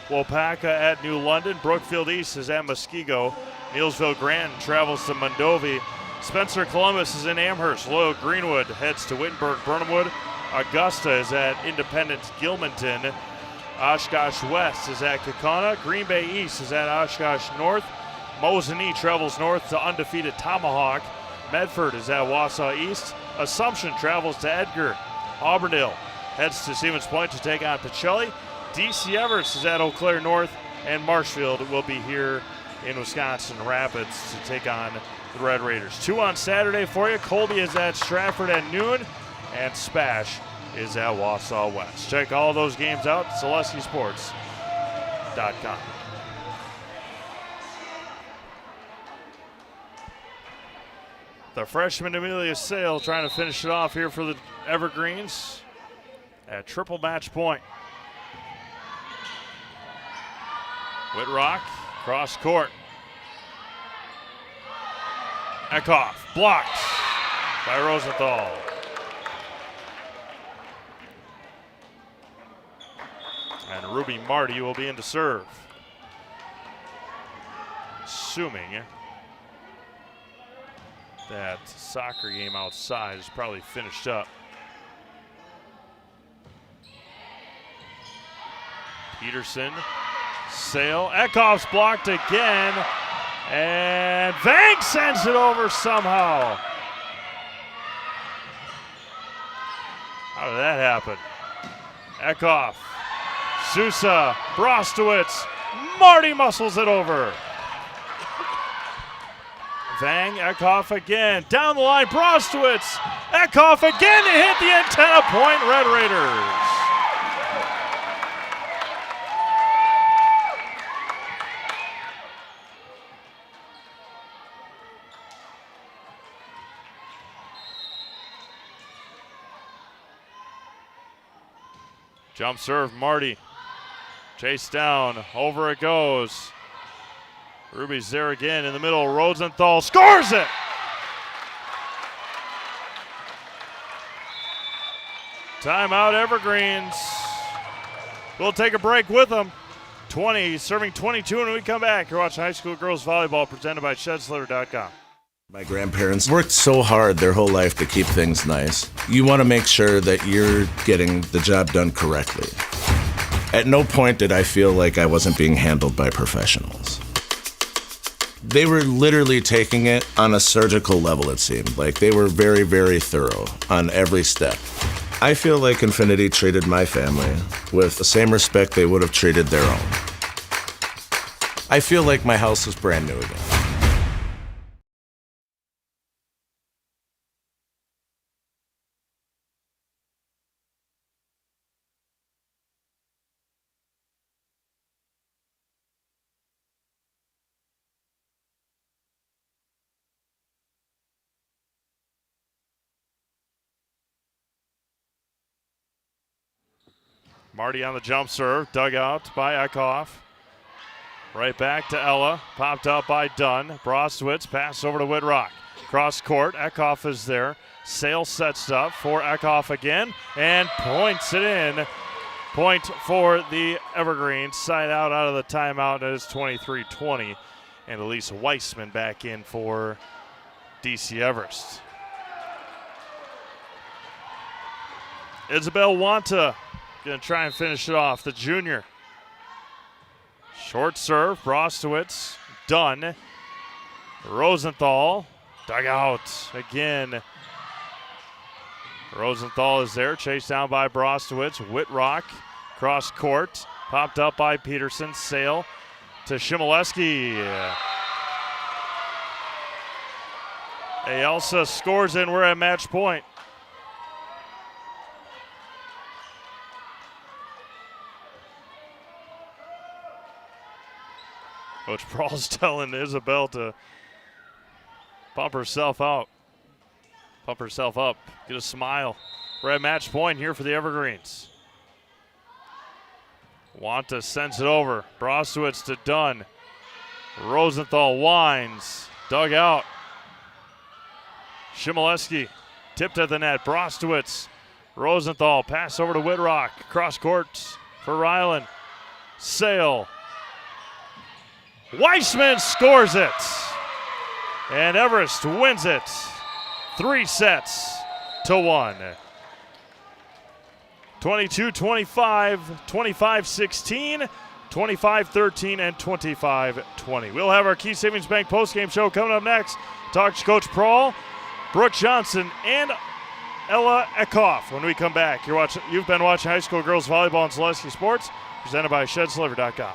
Waupaca at New London. Brookfield East is at Muskego. Neillsville Grant travels to Mondovi. Spencer Columbus is in Amherst. Loyal Greenwood heads to Wittenberg Burnhamwood. Augusta is at Independence Gilmanton. Oshkosh West is at Kaukauna. Green Bay East is at Oshkosh North. Mosinee travels north to undefeated Tomahawk. Medford is at Wausau East. Assumption travels to Edgar. Auburndale heads to Stevens Point to take on Pacelli. DC Everest is at Eau Claire North. And Marshfield will be here in Wisconsin Rapids to take on the Red Raiders. 2 on Saturday for you. Colby is at Stratford at noon. And Spash is at Wausau West. Check all those games out at ZaleskiSports.com. The freshman Amelia Sale trying to finish it off here for the Evergreens at triple match point. Whitrock, cross court. Eckhoff, blocked by Rosenthal. And Ruby Marty will be in to serve. Assuming that soccer game outside is probably finished up. Peterson, Sale, Eckhoff's blocked again, and Vang sends it over somehow. How did that happen? Eckhoff, Sousa, Brostowitz, Marty muscles it over. Vang, Eckhoff again, down the line, Brostowitz, Eckhoff again to hit the antenna point, Red Raiders. Jump serve, Marty. Chase down, over it goes. Ruby's there again in the middle. Rosenthal scores it! Timeout, Evergreens. We'll take a break with them. 20, serving 22 when we come back. You're watching high school girls volleyball presented by ShedSlitter.com. My grandparents worked so hard their whole life to keep things nice. You want to make sure that you're getting the job done correctly. At no point did I feel like I wasn't being handled by professionals. They were literally taking it on a surgical level, it seemed. Like they were very, very thorough on every step. I feel like Infinity treated my family with the same respect they would have treated their own. I feel like my house is brand new again. Marty on the jump serve, dug out by Eckhoff. Right back to Ella, popped out by Dunn. Brostowitz, pass over to Whitrock. Cross court, Eckhoff is there. Sale sets up for Eckhoff again and points it in. Point for the Evergreens. Side out of the timeout. It is 23-20. And Elise Weissman back in for DC Everest. Isabel Wanta going to try and finish it off, the junior. Short serve, Brostowitz, Dunn. Rosenthal, dug out again. Rosenthal is there, chased down by Brostowitz. Whitrock, cross court, popped up by Peterson. Sale to Shimoleski. Ayelsa scores and we're at match point. Coach Brawl's telling Isabel to pump herself out. Pump herself up. Get a smile. We're at match point here for the Evergreens. Wanta sends it over. Brostowitz to Dunn. Rosenthal winds. Dug out. Shimoleski tipped at the net. Brostowitz. Rosenthal pass over to Whitrock. Cross court for Ryland. Sale. Weissman scores it. And Everest wins it 3-1. 22-25, 25-16, 25-13, and 25-20. We'll have our Key Savings Bank postgame show coming up next. Talk to Coach Prahl, Brooke Johnson, and Ella Eckhoff when we come back. You've been watching high school girls volleyball on Zaleski Sports, presented by ShedsDeliver.com.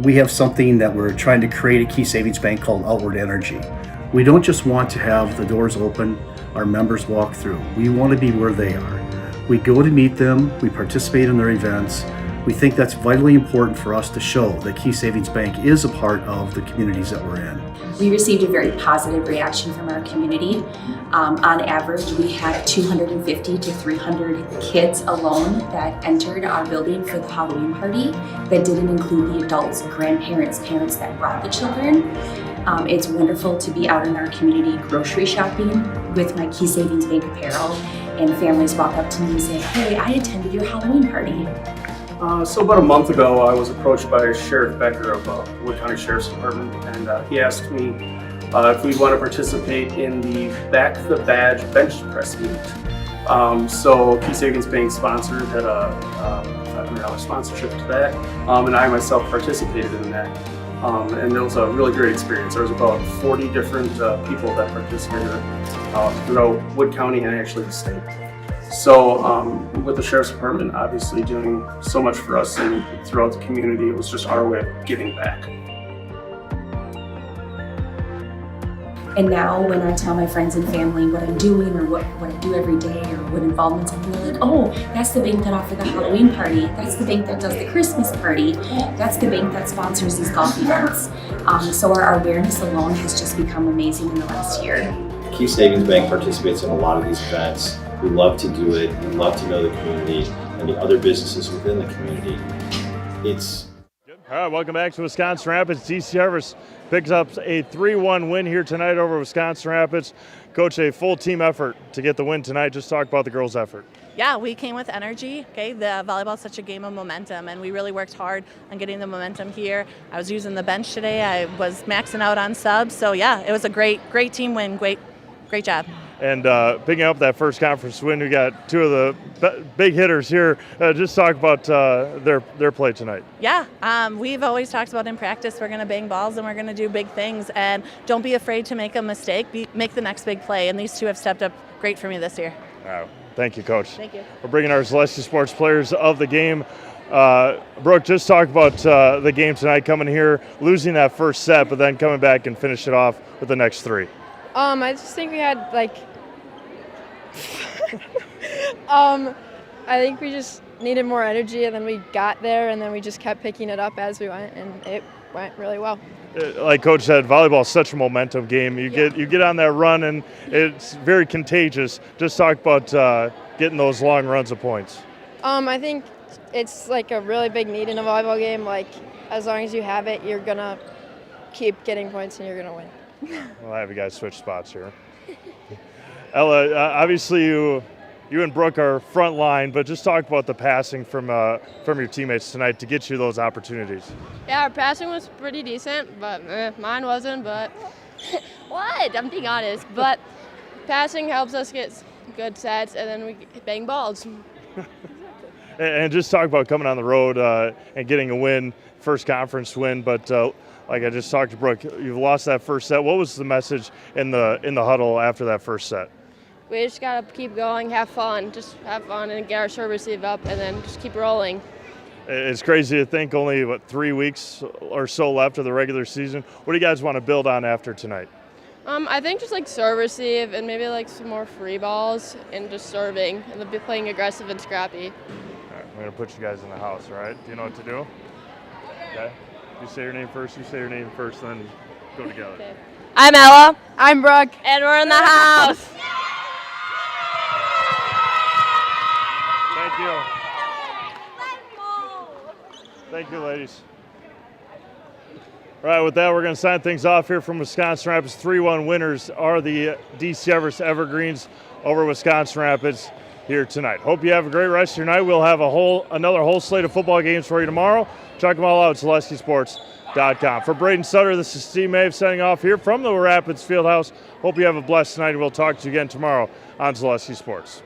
We have something that we're trying to create at Key Savings Bank called Outward Energy. We don't just want to have the doors open, our members walk through. We want to be where they are. We go to meet them, we participate in their events. We think that's vitally important for us to show that Key Savings Bank is a part of the communities that we're in. We received a very positive reaction from our community. On average, we had 250 to 300 kids alone that entered our building for the Halloween party. That didn't include the adults, grandparents, parents that brought the children. It's wonderful to be out in our community grocery shopping with my Key Savings Bank apparel, and families walk up to me and say, "Hey, I attended your Halloween party." So about a month ago, I was approached by Sheriff Becker of Wood County Sheriff's Department, and he asked me if we'd want to participate in the Back the Badge bench press meet. So Key Savings Bank sponsored, had a $500 sponsorship to that, and I myself participated in that. And it was a really great experience. There was about 40 different people that participated throughout Wood County and actually the state. So with the Sheriff's Department obviously doing so much for us and throughout the community, it was just our way of giving back. And now when I tell my friends and family what I'm doing or what I do every day or what involvements I'm doing, they're like, "Oh, that's the bank that offered the Halloween party. That's the bank that does the Christmas party. That's the bank that sponsors these golf events." So our awareness alone has just become amazing in the last year. Key Savings Bank participates in a lot of these events. We love to do it. We love to know the community and the other businesses within the community. All right, welcome back to Wisconsin Rapids. DC Everest picks up a 3-1 win here tonight over Wisconsin Rapids. Coach, a full team effort to get the win tonight. Just talk about the girls' effort. Yeah, we came with energy. Okay, the volleyball is such a game of momentum, and we really worked hard on getting the momentum here. I was using the bench today. I was maxing out on subs. So yeah, it was a great team win. Great job. And picking up that first conference win, we got two of the big hitters here. Just talk about their play tonight. Yeah, we've always talked about in practice we're going to bang balls and we're going to do big things. And don't be afraid to make a mistake. Make the next big play. And these two have stepped up great for me this year. Wow. Thank you, Coach. Thank you. We're bringing our Zaleski Sports players of the game. Brooke, just talk about the game tonight, coming here, losing that first set, but then coming back and finish it off with the next three. I just think we had I think we just needed more energy, and then we got there, and then we just kept picking it up as we went, and it went really well. Like Coach said, volleyball is such a momentum game. You get on that run, and it's very contagious. Just talk about getting those long runs of points. I think it's like a really big need in a volleyball game. Like, as long as you have it, you're gonna keep getting points, and you're gonna win. We'll have you guys switch spots here. Ella, obviously you and Brooke are front line, but just talk about the passing from your teammates tonight to get you those opportunities. Yeah, our passing was pretty decent, but mine wasn't. But what? I'm being honest. But passing helps us get good sets, and then we bang balls. And just talk about coming on the road and getting a win, first conference win, but. Like I just talked to Brooke, you've lost that first set. What was the message in the huddle after that first set? We just gotta keep going, have fun, and get our serve receive up, and then just keep rolling. It's crazy to think only 3 weeks or so left of the regular season. What do you guys want to build on after tonight? I think just serve receive and maybe some more free balls and just serving and then be playing aggressive and scrappy. All right, I'm gonna put you guys in the house. All right? Do you know what to do? Okay. You say your name first, then go together. Okay. I'm Ella. I'm Brooke. And we're in the house. Thank you. Thank you, ladies. All right, with that, we're going to sign things off here from Wisconsin Rapids. 3-1 winners are the DC Everest Evergreens over Wisconsin Rapids. here tonight. Hope you have a great rest of your night. We'll have another whole slate of football games for you tomorrow. Check them all out at ZaleskiSports.com. For Braden Sutter, this is Steve Mave signing off here from the Rapids Fieldhouse. Hope you have a blessed night, and we'll talk to you again tomorrow on Zaleski Sports.